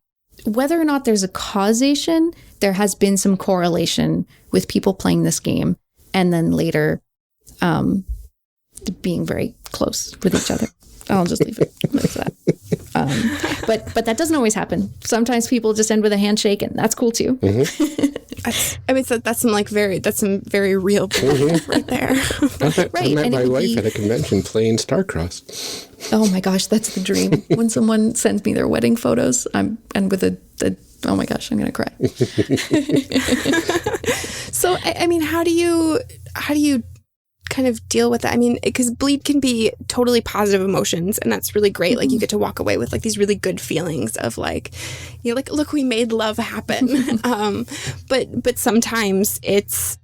whether or not there's a causation, there has been some correlation with people playing this game and then later being very close with each other. I'll just leave it like that. But that doesn't always happen. Sometimes people just end with a handshake, and that's cool too. I mean, so that's some very real bullshit right there. I met my wife at a convention playing Starcross. Oh my gosh, that's the dream. When someone sends me their wedding photos, oh my gosh, I'm gonna cry. So I mean, how do you kind of deal with that? I mean, because bleed can be totally positive emotions, and that's really great. Like, you get to walk away with like these really good feelings of like, you know, like, look, we made love happen. But sometimes it's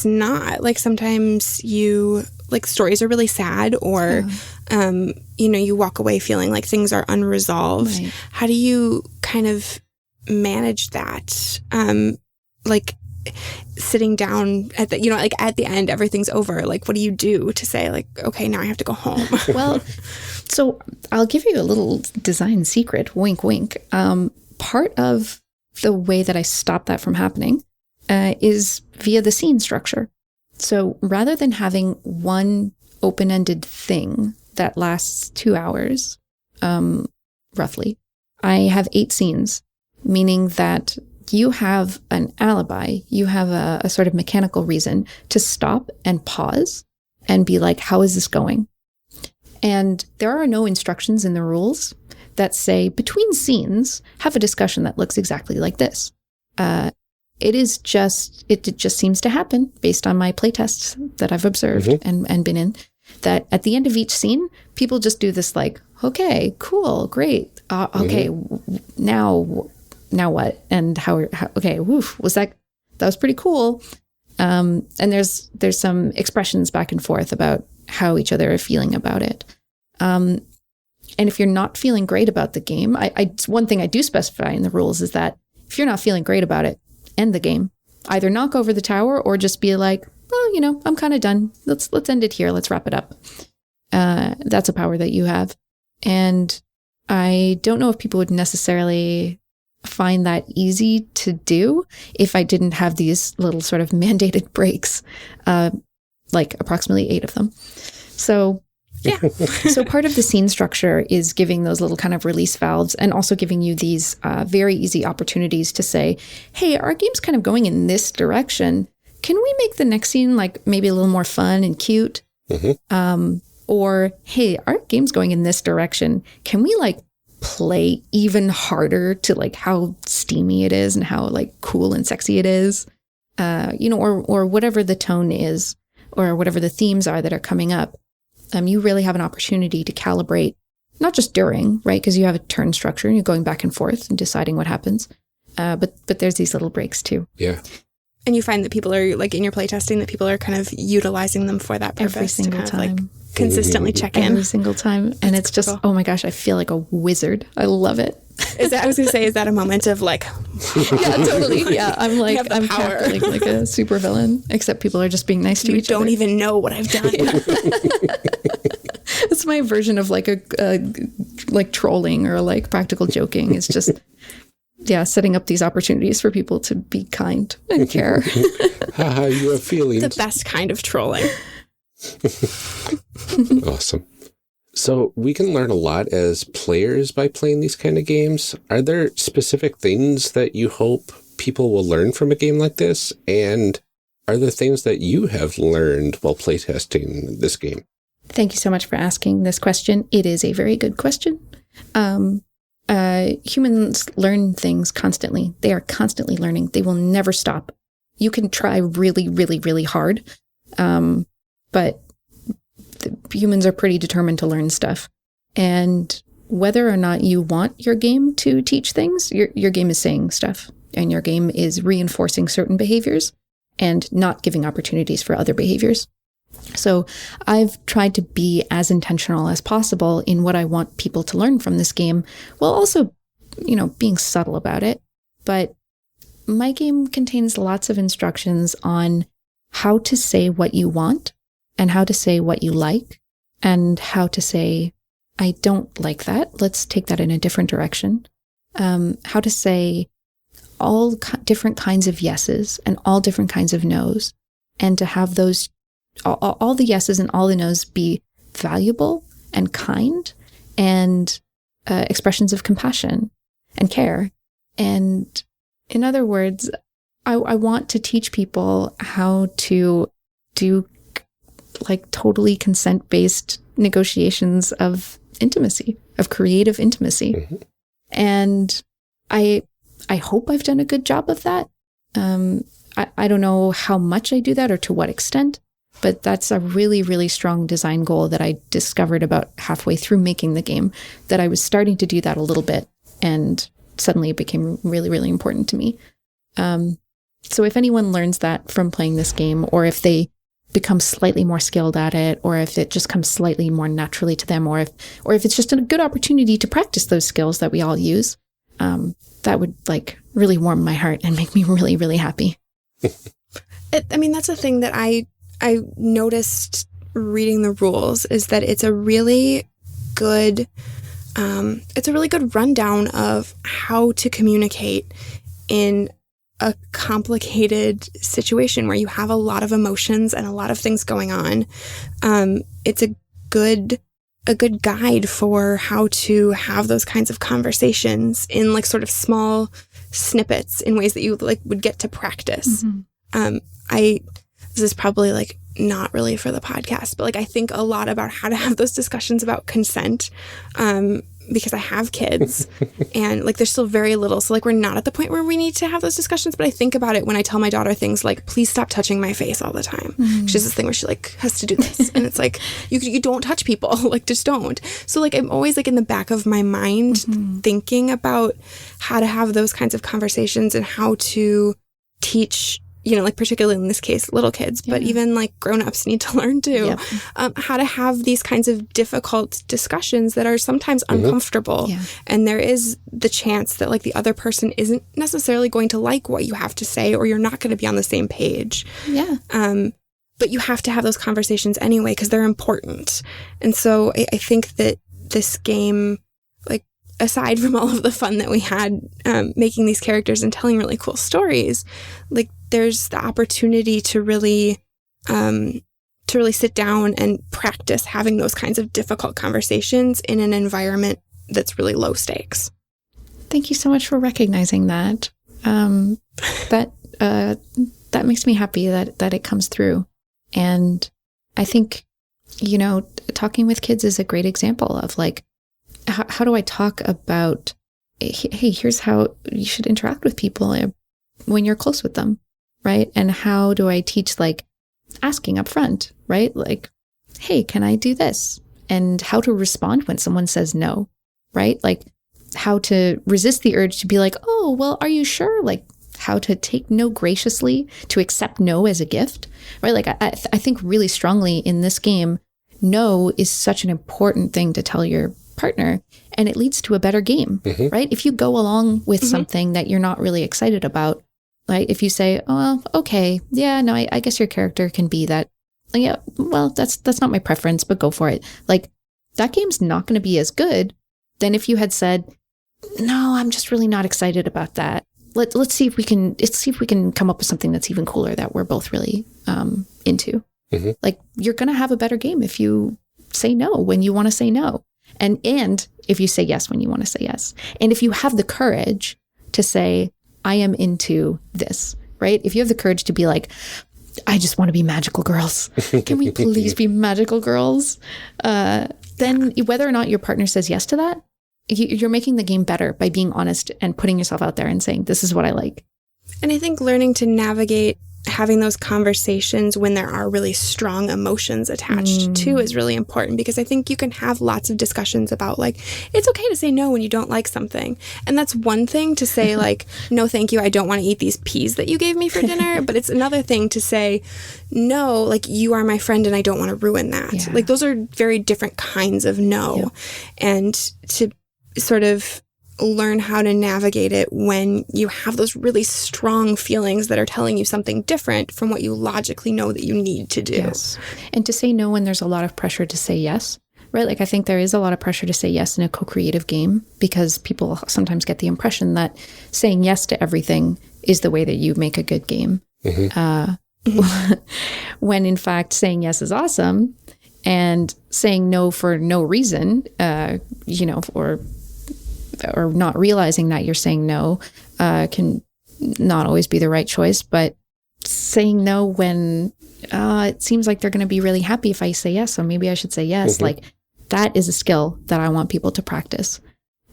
not. Like, sometimes you, like, stories are really sad, or you know, you walk away feeling like things are unresolved. Right. How do you kind of manage that? Like, sitting down at the, you know, like at the end, everything's over. Like, what do you do to say like, okay, now I have to go home? Well, so I'll give you a little design secret, wink, wink. Part of the way that I stop that from happening is via the scene structure. So rather than having one open-ended thing that lasts 2 hours, roughly, I have 8 scenes, meaning that you have an alibi, you have a sort of mechanical reason to stop and pause and be like, how is this going? And there are no instructions in the rules that say between scenes, have a discussion that looks exactly like this. It just seems to happen based on my playtests that I've observed and been in, that at the end of each scene, people just do this like, okay, cool, great. Okay, now what? And how okay, woof, that was pretty cool. And there's some expressions back and forth about how each other are feeling about it. And if you're not feeling great about the game, one thing I do specify in the rules is that if you're not feeling great about it, end the game. Either knock over the tower or just be like, well, you know, I'm kind of done. Let's end it here. Let's wrap it up. That's a power that you have. And I don't know if people would necessarily find that easy to do if I didn't have these little sort of mandated breaks, like approximately 8 of them. So Yeah. So part of the scene structure is giving those little kind of release valves and also giving you these very easy opportunities to say, hey, our game's kind of going in this direction. Can we make the next scene like maybe a little more fun and cute? Or, hey, our game's going in this direction. Can we like play even harder to like how steamy it is and how like cool and sexy it is? Or whatever the tone is or whatever the themes are that are coming up. You really have an opportunity to calibrate, not just during, right? Because you have a turn structure and you're going back and forth and deciding what happens. But there's these little breaks too. Yeah. And you find that people are, like, in your playtesting, that people are kind of utilizing them for that purpose. Every single to time. Like, consistently check in. Every single time. And it's just, oh my gosh, I feel like a wizard. I love it. I was going to say, is that a moment of like... Yeah, totally. Yeah, I'm like, I'm power. like a super villain, except people are just being nice to each other. You don't even know what I've done. It's my version of like like trolling or like practical joking. It's just, yeah, setting up these opportunities for people to be kind and care. Haha, you have feelings. The best kind of trolling. Awesome. So we can learn a lot as players by playing these kind of games. Are there specific things that you hope people will learn from a game like this? And are there things that you have learned while playtesting this game? Thank you so much for asking this question. It is a very good question. Humans learn things constantly. They are constantly learning. They will never stop. You can try really, really, really hard, but humans are pretty determined to learn stuff. And whether or not you want your game to teach things, your game is saying stuff, and your game is reinforcing certain behaviors and not giving opportunities for other behaviors. So I've tried to be as intentional as possible in what I want people to learn from this game, while also, being subtle about it. But my game contains lots of instructions on how to say what you want and how to say what you like and how to say, I don't like that. Let's take that in a different direction. How to say all different kinds of yeses and all different kinds of nos, and to have those all the yeses and all the nos be valuable and kind and expressions of compassion and care. And in other words, I want to teach people how to do like totally consent-based negotiations of intimacy, of creative intimacy. Mm-hmm. And I hope I've done a good job of that. I don't know how much I do that or to what extent, but that's a really, really strong design goal that I discovered about halfway through making the game, that I was starting to do that a little bit, and suddenly it became really, really important to me. So if anyone learns that from playing this game, or if they become slightly more skilled at it, or if it just comes slightly more naturally to them, or if it's just a good opportunity to practice those skills that we all use, that would like really warm my heart and make me really, really happy. That's the thing that I noticed reading the rules, is that it's a really good rundown of how to communicate in a complicated situation where you have a lot of emotions and a lot of things going on. It's a good guide for how to have those kinds of conversations in like sort of small snippets, in ways that you like would get to practice. Mm-hmm. This is probably like not really for the podcast, but like I think a lot about how to have those discussions about consent, because I have kids and like there's still very little. So like we're not at the point where we need to have those discussions, but I think about it when I tell my daughter things like, please stop touching my face all the time. Mm-hmm. She has this thing where she like has to do this. And it's like, you don't touch people, like just don't. So like I'm always like in the back of my mind mm-hmm. thinking about how to have those kinds of conversations and how to teach, like particularly in this case, little kids, but even like grown-ups need to learn too, how to have these kinds of difficult discussions that are sometimes uncomfortable. Yeah. And there is the chance that like the other person isn't necessarily going to like what you have to say, or you're not going to be on the same page. Yeah. But you have to have those conversations anyway, because they're important. And so I think that this game, like aside from all of the fun that we had making these characters and telling really cool stories, like there's the opportunity to really to really sit down and practice having those kinds of difficult conversations in an environment that's really low stakes. Thank you so much for recognizing that. That makes me happy that it comes through. And I think, talking with kids is a great example of like, how do I talk about, hey, here's how you should interact with people when you're close with them, right? And how do I teach like asking up front, right? Like, hey, can I do this? And how to respond when someone says no, right? Like how to resist the urge to be like, oh, well, are you sure? Like how to take no graciously, to accept no as a gift, right? Like I think really strongly in this game, no is such an important thing to tell your partner, and it leads to a better game, right? If you go along with something that you're not really excited about, like if you say, oh, okay, yeah, no, I guess your character can be that. Yeah, well, that's not my preference, but go for it. Like that game's not going to be as good than if you had said, no, I'm just really not excited about that. Let's see if we can come up with something that's even cooler that we're both really into. Like you're going to have a better game if you say no when you want to say no. And if you say yes when you want to say yes. And if you have the courage to say, I am into this, right? If you have the courage to be like, I just want to be magical girls. Can we please be magical girls? Then whether or not your partner says yes to that, you're making the game better by being honest and putting yourself out there and saying, this is what I like. And I think learning to navigate having those conversations when there are really strong emotions attached to is really important, because I think you can have lots of discussions about like, it's okay to say no when you don't like something. And that's one thing to say like, no, thank you, I don't want to eat these peas that you gave me for dinner. But it's another thing to say, no, like you are my friend and I don't want to ruin that. Yeah. Like those are very different kinds of no. Yeah. And to sort of learn how to navigate it when you have those really strong feelings that are telling you something different from what you logically know that you need to do. Yes. And to say no when there's a lot of pressure to say yes, right? Like I think there is a lot of pressure to say yes in a co-creative game, because people sometimes get the impression that saying yes to everything is the way that you make a good game. When in fact saying yes is awesome, and saying no for no reason, or not realizing that you're saying no can not always be the right choice. But saying no when it seems like they're going to be really happy if I say yes, so maybe I should say yes. Like that is a skill that I want people to practice,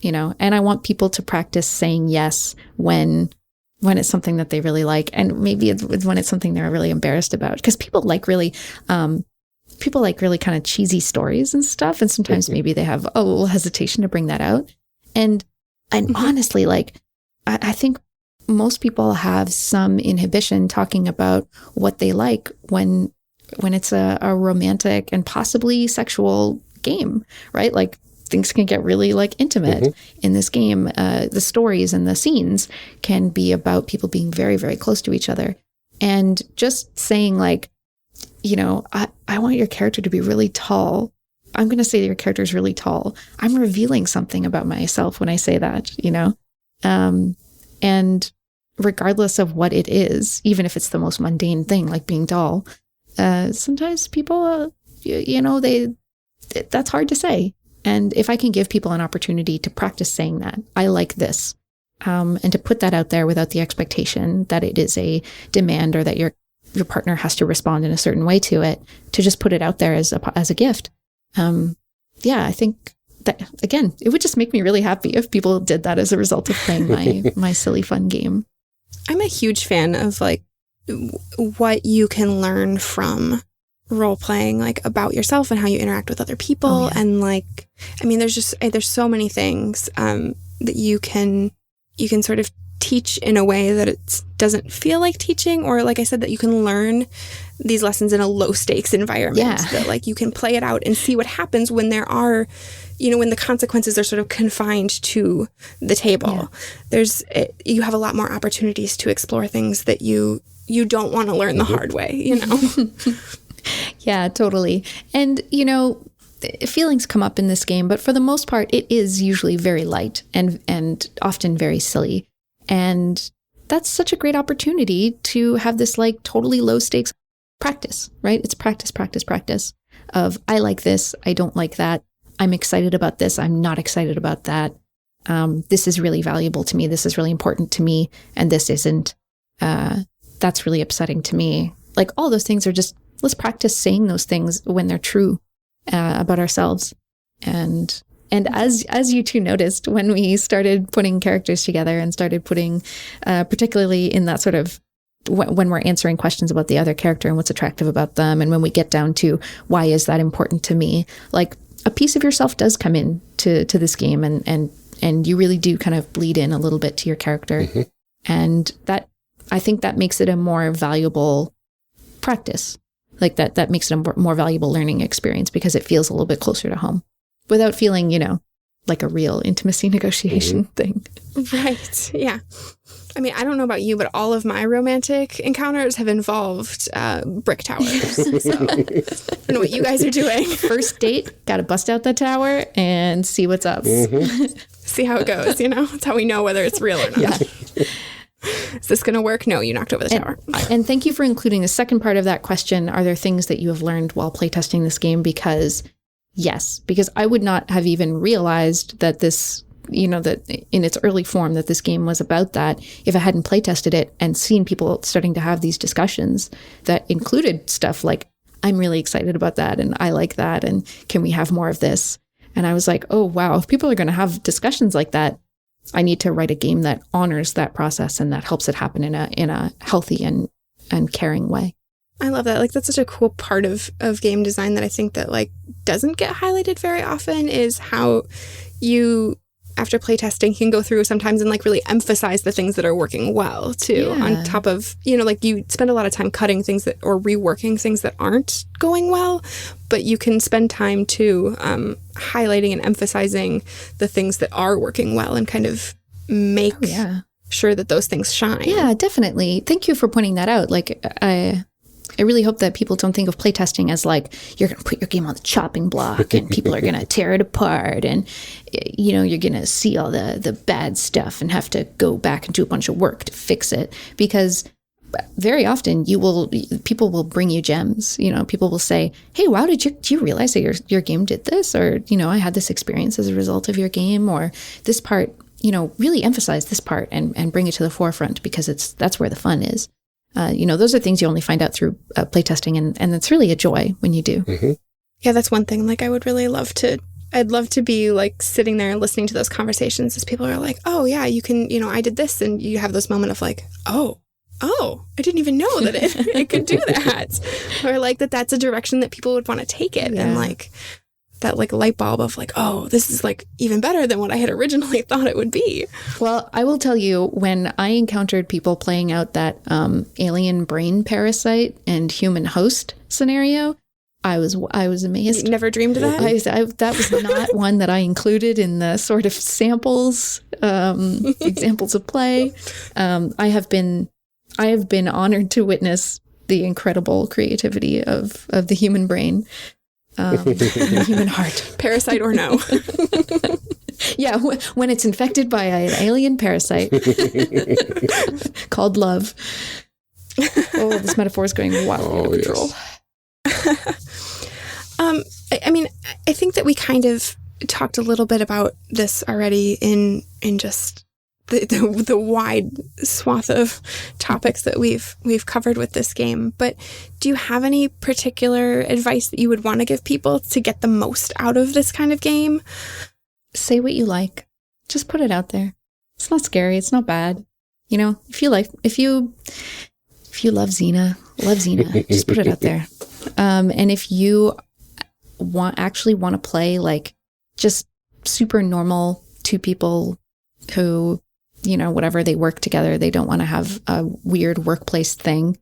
and I want people to practice saying yes when it's something that they really like, and maybe when it's something they're really embarrassed about, because people like really kind of cheesy stories and stuff, and sometimes maybe they have a little hesitation to bring that out. And honestly, like, I think most people have some inhibition talking about what they like when it's a romantic and possibly sexual game, right? Like things can get really like intimate in this game. The stories and the scenes can be about people being very, very close to each other. And just saying like, I want your character to be really tall. I'm going to say that your character is really tall. I'm revealing something about myself when I say that, and regardless of what it is, even if it's the most mundane thing like being tall, sometimes people, that's hard to say. And if I can give people an opportunity to practice saying that, I like this, and to put that out there without the expectation that it is a demand or that your partner has to respond in a certain way to it, to just put it out there as a gift. I think that, again, it would just make me really happy if people did that as a result of playing my silly fun game. I'm a huge fan of like what you can learn from role playing, like about yourself and how you interact with other people. Oh, yeah. And like, I mean, there's so many things that you can sort of teach in a way that it doesn't feel like teaching, or like I said, that you can learn these lessons in a low stakes environment, that like you can play it out and see what happens when there are, when the consequences are sort of confined to the table. You have a lot more opportunities to explore things that you don't want to learn the hard way, Yeah, totally. And, feelings come up in this game, but for the most part, it is usually very light and often very silly. And that's such a great opportunity to have this like totally low stakes practice, right? It's practice of I like this, I don't like that. I'm excited about this, I'm not excited about that. This is really valuable to me. This is really important to me. And this isn't. That's really upsetting to me. Like all those things are just, let's practice saying those things when they're true about ourselves. And as you two noticed, when we started putting characters together and started putting, particularly in that sort of, when we're answering questions about the other character and what's attractive about them, and when we get down to why is that important to me, like a piece of yourself does come in to this game, and you really do kind of bleed in a little bit to your character. Mm-hmm. And that, I think that makes it a more valuable practice. Like that makes it a more valuable learning experience because it feels a little bit closer to home without feeling, like a real intimacy negotiation thing. Right. Yeah. I mean, I don't know about you, but all of my romantic encounters have involved brick towers. So I don't know what you guys are doing. First date, got to bust out the tower and see what's up. Mm-hmm. See how it goes, That's how we know whether it's real or not. Yeah. Is this going to work? No, you knocked over the tower. And thank you for including the second part of that question. Are there things that you have learned while playtesting this game? Because yes, because I would not have even realized that this, that in its early form that this game was about that if I hadn't playtested it and seen people starting to have these discussions that included stuff like, I'm really excited about that and I like that and can we have more of this? And I was like, oh, wow, if people are going to have discussions like that, I need to write a game that honors that process and that helps it happen in a healthy and caring way. I love that. Like, that's such a cool part of game design that I think that, like, doesn't get highlighted very often is how you, after playtesting, can go through sometimes and, like, really emphasize the things that are working well, too, on top of, like, you spend a lot of time cutting things that, or reworking things that aren't going well, but you can spend time, too, highlighting and emphasizing the things that are working well and kind of make sure that those things shine. Yeah, definitely. Thank you for pointing that out. Like, I really hope that people don't think of playtesting as like, you're going to put your game on the chopping block and people are going to tear it apart and, you're going to see all the bad stuff and have to go back and do a bunch of work to fix it. Because very often people will bring you gems. People will say, hey, wow, do you realize that your game did this? Or, I had this experience as a result of your game, or this part, really emphasize this part and bring it to the forefront because that's where the fun is. Those are things you only find out through playtesting, and it's really a joy when you do. Mm-hmm. Yeah, that's one thing. Like, I'd love to be like sitting there and listening to those conversations as people are like, oh yeah, you can, I did this, and you have this moment of like, oh, I didn't even know that it could do that, or like that's a direction that people would want to take it, and like that like light bulb of like, oh, this is like even better than what I had originally thought it would be. Well, I will tell you, when I encountered people playing out that alien brain parasite and human host scenario, I was amazed. You never dreamed of that? That was not one that I included in the sort of samples, examples of play. I have been honored to witness the incredible creativity of the human brain. The human heart. Parasite or no. Yeah, when it's infected by an alien parasite called love. Oh, this metaphor is going wildly out of control. I mean, I think that we kind of talked a little bit about this already in just the wide swath of topics that we've covered with this game. But do you have any particular advice that you would want to give people to get the most out of this kind of game? Say what you like. Just put it out there. It's not scary. It's not bad. If you love Xena, just put it out there. And if you want to play like just super normal two people who, whatever, they work together, they don't want to have a weird workplace thing,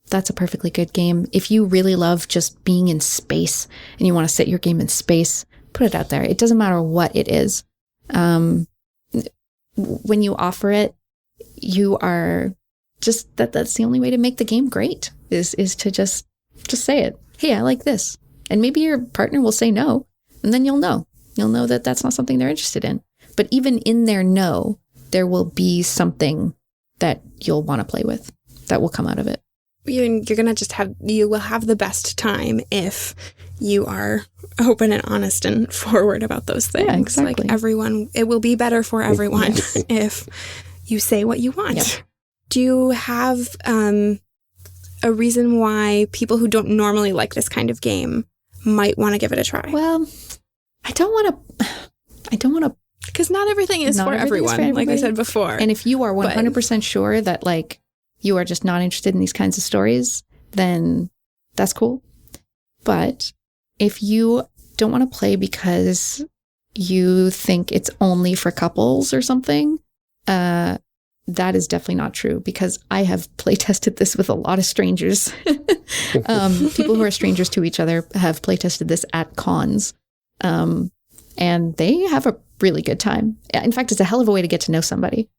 that's a perfectly good game. If you really love just being in space and you want to set your game in space, put it out there. It doesn't matter what it is. When you offer it, you are just that's the only way to make the game great is to just say it. Hey, I like this. And maybe your partner will say no, and then you'll know that that's not something they're interested in. But even in their no, there will be something that you'll want to play with that will come out of it. you're going to you will have the best time if you are open and honest and forward about those things. Yeah, exactly. Like it will be better for everyone if you say what you want. Yep. Do you have a reason why people who don't normally like this kind of game might want to give it a try? Well, I don't want to, because not everything is for everyone, like I said before. And if you are 100% sure that like you are just not interested in these kinds of stories, then that's cool. But if you don't want to play because you think it's only for couples or something, that is definitely not true, because I have play tested this with a lot of strangers. People who are strangers to each other have play tested this at cons. And they have a really good time. In fact, it's a hell of a way to get to know somebody.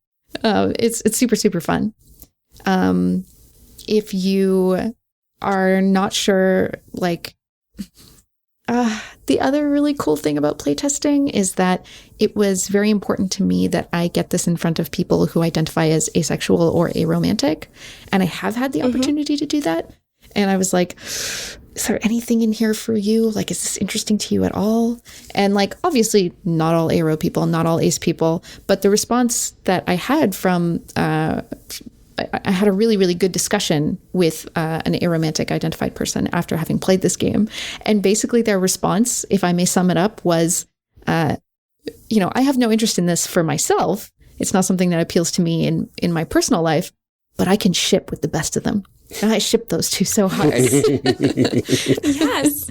It's super, super fun. If you are not sure, like, the other really cool thing about playtesting is that it was very important to me that I get this in front of people who identify as asexual or aromantic. And I have had the opportunity to do that. And I was like, is there anything in here for you? Like, is this interesting to you at all? And like, obviously not all aro people, not all ace people, but the response that I had from, I had a really, really good discussion with an aromantic identified person after having played this game. And basically their response, if I may sum it up, was, I have no interest in this for myself. It's not something that appeals to me in my personal life, but I can ship with the best of them. And I ship those two so hard. Yes.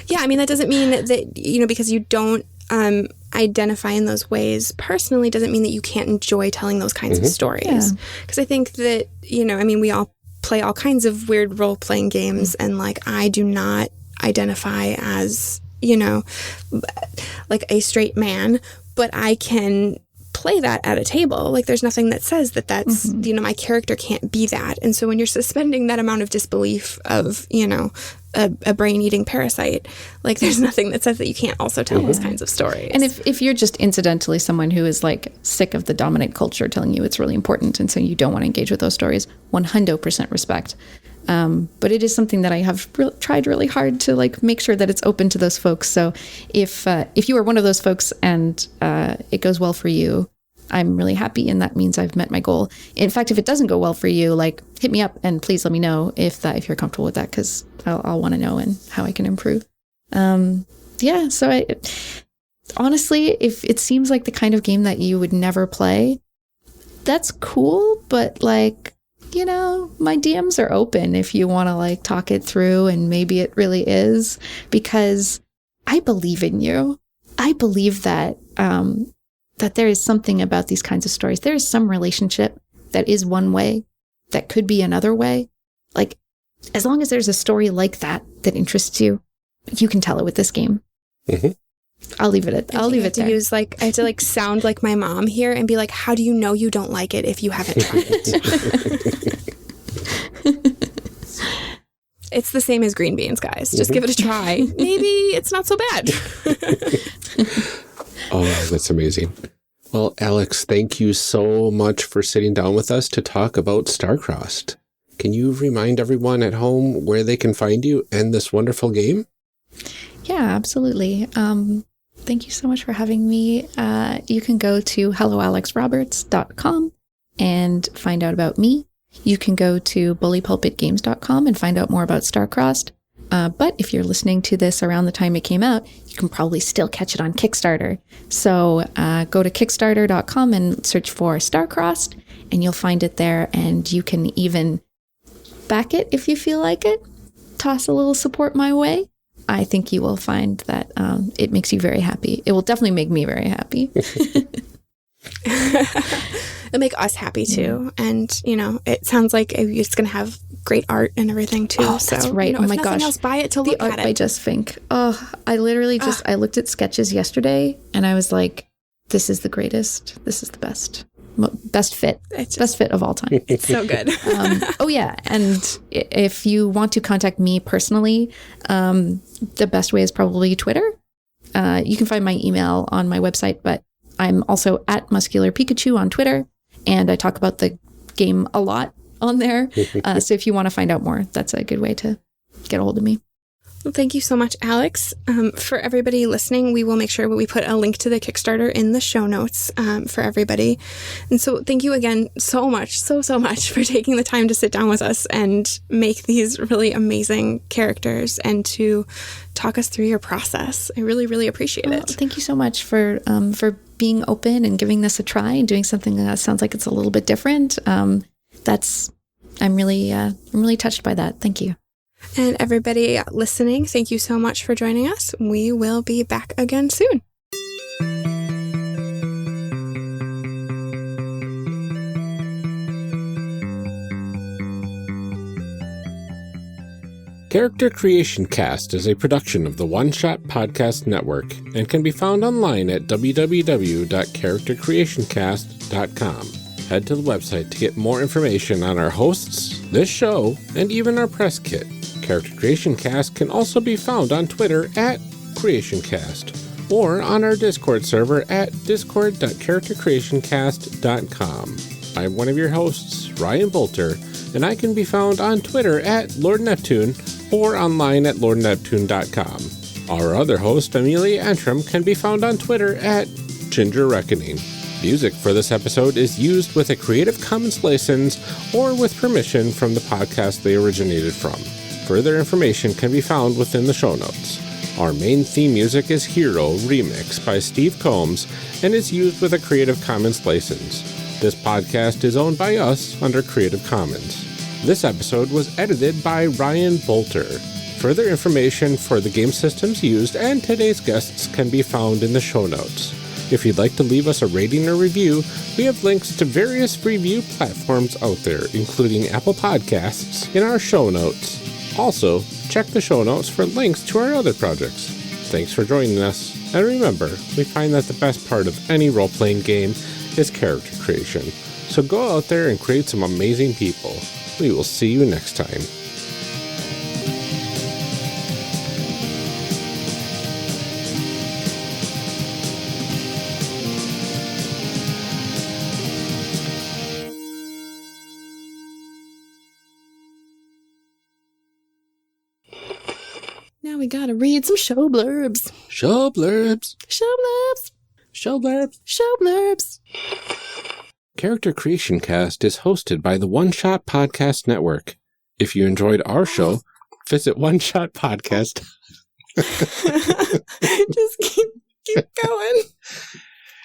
Yeah, I mean, that doesn't mean that, because you don't identify in those ways personally doesn't mean that you can't enjoy telling those kinds of stories. Because I think that, we all play all kinds of weird role-playing games, and like, I do not identify as, like a straight man, but I can play that at a table. Like, there's nothing that says that that's, my character can't be that. And so when you're suspending that amount of disbelief of, a brain-eating parasite, like, there's nothing that says that you can't also tell those kinds of stories. And if you're just incidentally someone who is like sick of the dominant culture telling you it's really important, and so you don't want to engage with those stories, 100% respect. But it is something that I have tried really hard to like make sure that it's open to those folks. So if you are one of those folks and it goes well for you, I'm really happy, and that means I've met my goal. In fact, if it doesn't go well for you, like, hit me up and please let me know if you're comfortable with that, because I'll want to know and how I can improve. So honestly, if it seems like the kind of game that you would never play, that's cool, but like, my DMs are open if you want to like talk it through, and maybe it really is, because I believe in you. I believe that that there is something about these kinds of stories. There is some relationship that is one way that could be another way. Like, as long as there's a story like that interests you, you can tell it with this game. I'll leave it there. I have to sound like my mom here and be like, how do you know you don't like it if you haven't tried it? It's the same as green beans, guys. Just give it a try. Maybe it's not so bad. Oh, that's amazing. Well, Alex, thank you so much for sitting down with us to talk about Starcrossed. Can you remind everyone at home where they can find you and this wonderful game? Yeah, absolutely. Thank you so much for having me. You can go to helloalexroberts.com and find out about me. You can go to bullypulpitgames.com and find out more about Starcrossed. But if you're listening to this around the time it came out, you can probably still catch it on Kickstarter. So go to kickstarter.com and search for Starcrossed, and you'll find it there. And you can even back it if you feel like it. Toss a little support my way. I think you will find that it makes you very happy. It will definitely make me very happy. It'll make us happy too. And, it sounds like it's going to have great art and everything too. Oh, that's right. Oh my gosh. Else, buy it to look at it. The art by Just Fink. Oh, I literally I looked at sketches yesterday and I was like, this is the greatest. This is the best. Best fit. Best fit of all time. It's so good. Oh yeah. And if you want to contact me personally, the best way is probably Twitter. You can find my email on my website, but I'm also at Muscular Pikachu on Twitter, and I talk about the game a lot on there. So if you want to find out more, that's a good way to get a hold of me. Well, thank you so much, Alex. For everybody listening, we will make sure we put a link to the Kickstarter in the show notes for everybody. And so thank you again so much, so much for taking the time to sit down with us and make these really amazing characters and to talk us through your process. I really, really appreciate it. Thank you so much for being open and giving this a try and doing something that sounds like it's a little bit different. I'm really touched by that. Thank you. And everybody listening, thank you so much for joining us. We will be back again soon. Character Creation Cast is a production of the One Shot Podcast Network and can be found online at www.charactercreationcast.com. Head to the website to get more information on our hosts, this show, and even our press kit. Character Creation Cast can also be found on Twitter at CreationCast or on our Discord server at discord.charactercreationcast.com. I'm one of your hosts, Ryan Bolter, and I can be found on Twitter at Lord Neptune or online at lordneptune.com. Our other host, Amelia and Ryan, can be found on Twitter at Ginger Reckoning. Music for this episode is used with a Creative Commons license or with permission from the podcast they originated from. Further information can be found within the show notes. Our main theme music is Hero Remix by Steve Combs and is used with a Creative Commons license. This podcast is owned by us under Creative Commons. This episode was edited by Ryan Bolter. Further information for the game systems used and today's guests can be found in the show notes. If you'd like to leave us a rating or review, we have links to various review platforms out there, including Apple Podcasts, in our show notes. Also, check the show notes for links to our other projects. Thanks for joining us, and remember, we find that the best part of any role-playing game is character creation. So go out there and create some amazing people. We will see you next time. Now we gotta read some show blurbs. Show blurbs. Show blurbs. Show blurbs. Show blurbs. Character Creation Cast is hosted by the One Shot Podcast Network. If you enjoyed our show, visit One Shot Podcast. Just keep going.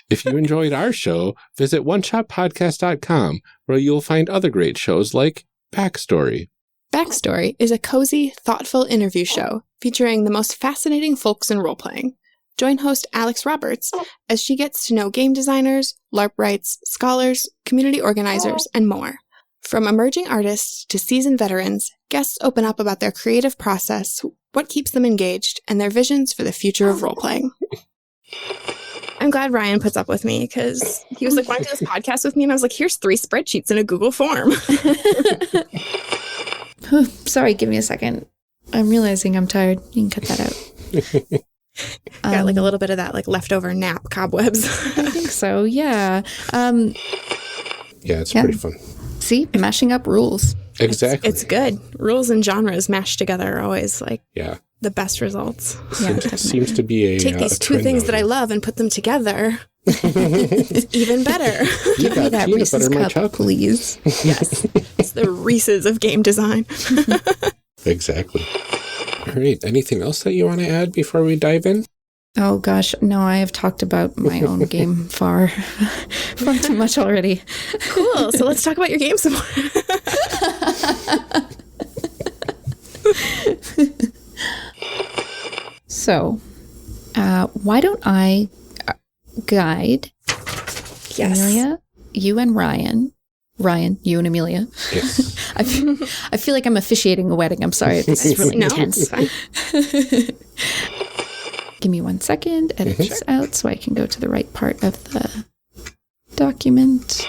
If you enjoyed our show, visit oneshotpodcast.com, where you'll find other great shows like Backstory. Backstory is a cozy, thoughtful interview show featuring the most fascinating folks in role-playing. Join host Alex Roberts as she gets to know game designers, LARP writes, scholars, community organizers, and more. From emerging artists to seasoned veterans, guests open up about their creative process, what keeps them engaged, and their visions for the future of role-playing. I'm glad Ryan puts up with me because he was like, "Want to do this podcast with me?" And I was like, "Here's 3 spreadsheets in a Google form." Sorry, give me a second. I'm realizing I'm tired. You can cut that out. Got like a little bit of that like leftover nap cobwebs. I think so, yeah. Yeah, it's pretty fun. See, mashing up rules. Exactly. It's good. Rules and genres mashed together are always like the best results. Yeah, it seems to be a take these 2 things that I love and put them together. It's even better. Give me that Reese's cup, please. Yes. It's the Reese's of game design. Exactly. All right. Anything else that you want to add before we dive in? Oh, gosh. No, I have talked about my own game far too much already. Cool. So let's talk about your game some more. So, why don't I guide Amelia, you and Ryan, you and Amelia. Yes. I feel like I'm officiating a wedding. I'm sorry. This is really intense. Give me 1 second. Edit this out so I can go to the right part of the document.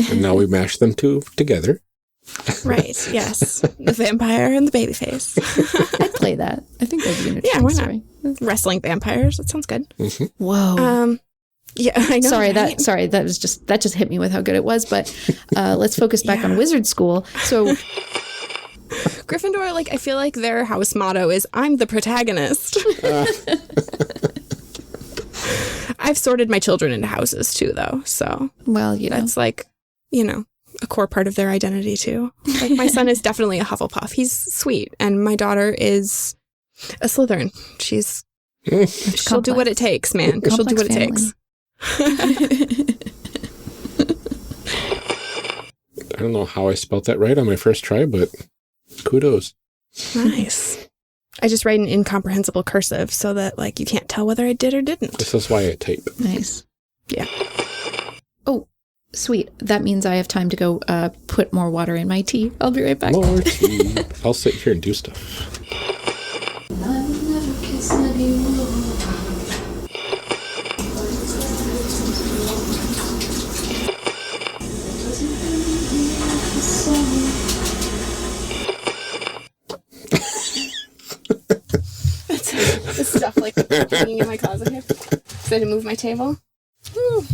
And now we mash them 2 together. Right, yes. The vampire and the baby face. I'd play that. I think that'd be an interesting why not? story. Wrestling vampires. That sounds good. Whoa. Yeah, I know. Sorry, right? that just hit me with how good it was. But let's focus back on Wizard School. So Gryffindor, like, I feel like their house motto is "I'm the protagonist." I've sorted my children into houses too, though. So, well, that's like, a core part of their identity too. Like, my son is definitely a Hufflepuff. He's sweet, and my daughter is a Slytherin. She'll do what it takes, man. She'll do what it takes. I don't know how I spelled that right on my first try, but kudos. Nice. I just write an incomprehensible cursive so that, like, you can't tell whether I did or didn't. This is why I type. Nice. Yeah. Oh, sweet. That means I have time to go put more water in my tea. I'll be right back. More tea. I'll sit here and do stuff. I'll never kiss anyone. This stuff like hanging in my closet here. So I had to move my table. Ooh.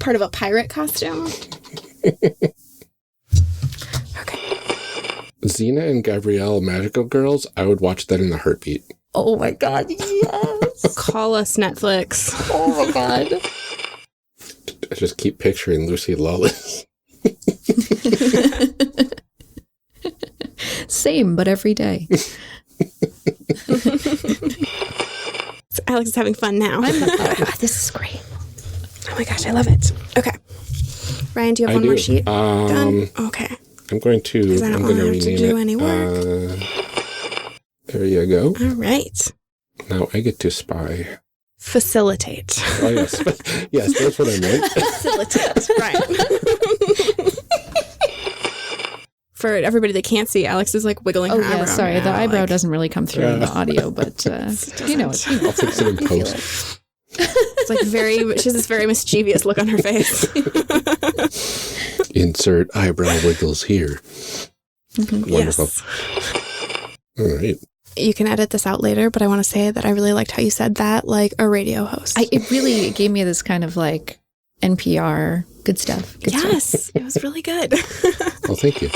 Part of a pirate costume. Okay. Xena and Gabrielle, Magical Girls, I would watch that in a heartbeat. Oh my god, yes! Call us Netflix. Oh my god. I just keep picturing Lucy Lawless. Same, but every day. So Alex is having fun now. This is great. Oh my gosh, I love it. Okay. Ryan, do you have one more sheet? Done? Okay. I'm going to rename to do any work. There you go. All right. Now I get to spy. Facilitate. Oh, yes. Yes, that's what I meant. Facilitate. Right. For everybody that can't see, Alex is like wiggling her eyebrow. Sorry, the eyebrow doesn't really come through in the audio, but you know it. I'll fix it in post. It's like she has this very mischievous look on her face. Insert eyebrow wiggles here. Mm-hmm. Wonderful. Yes. All right. You can edit this out later, but I want to say that I really liked how you said that, like a radio host. It really gave me this kind of like NPR good stuff. Yes, it was really good. Well, thank you.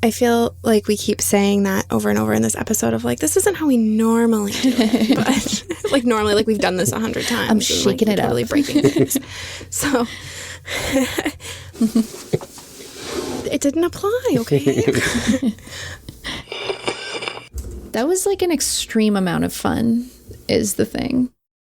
I feel like we keep saying that over and over in this episode of like, this isn't how we normally do it. But like normally, like we've done this 100 times. I'm shaking it totally up. Breaking things. So it didn't apply, okay? That was like an extreme amount of fun is the thing.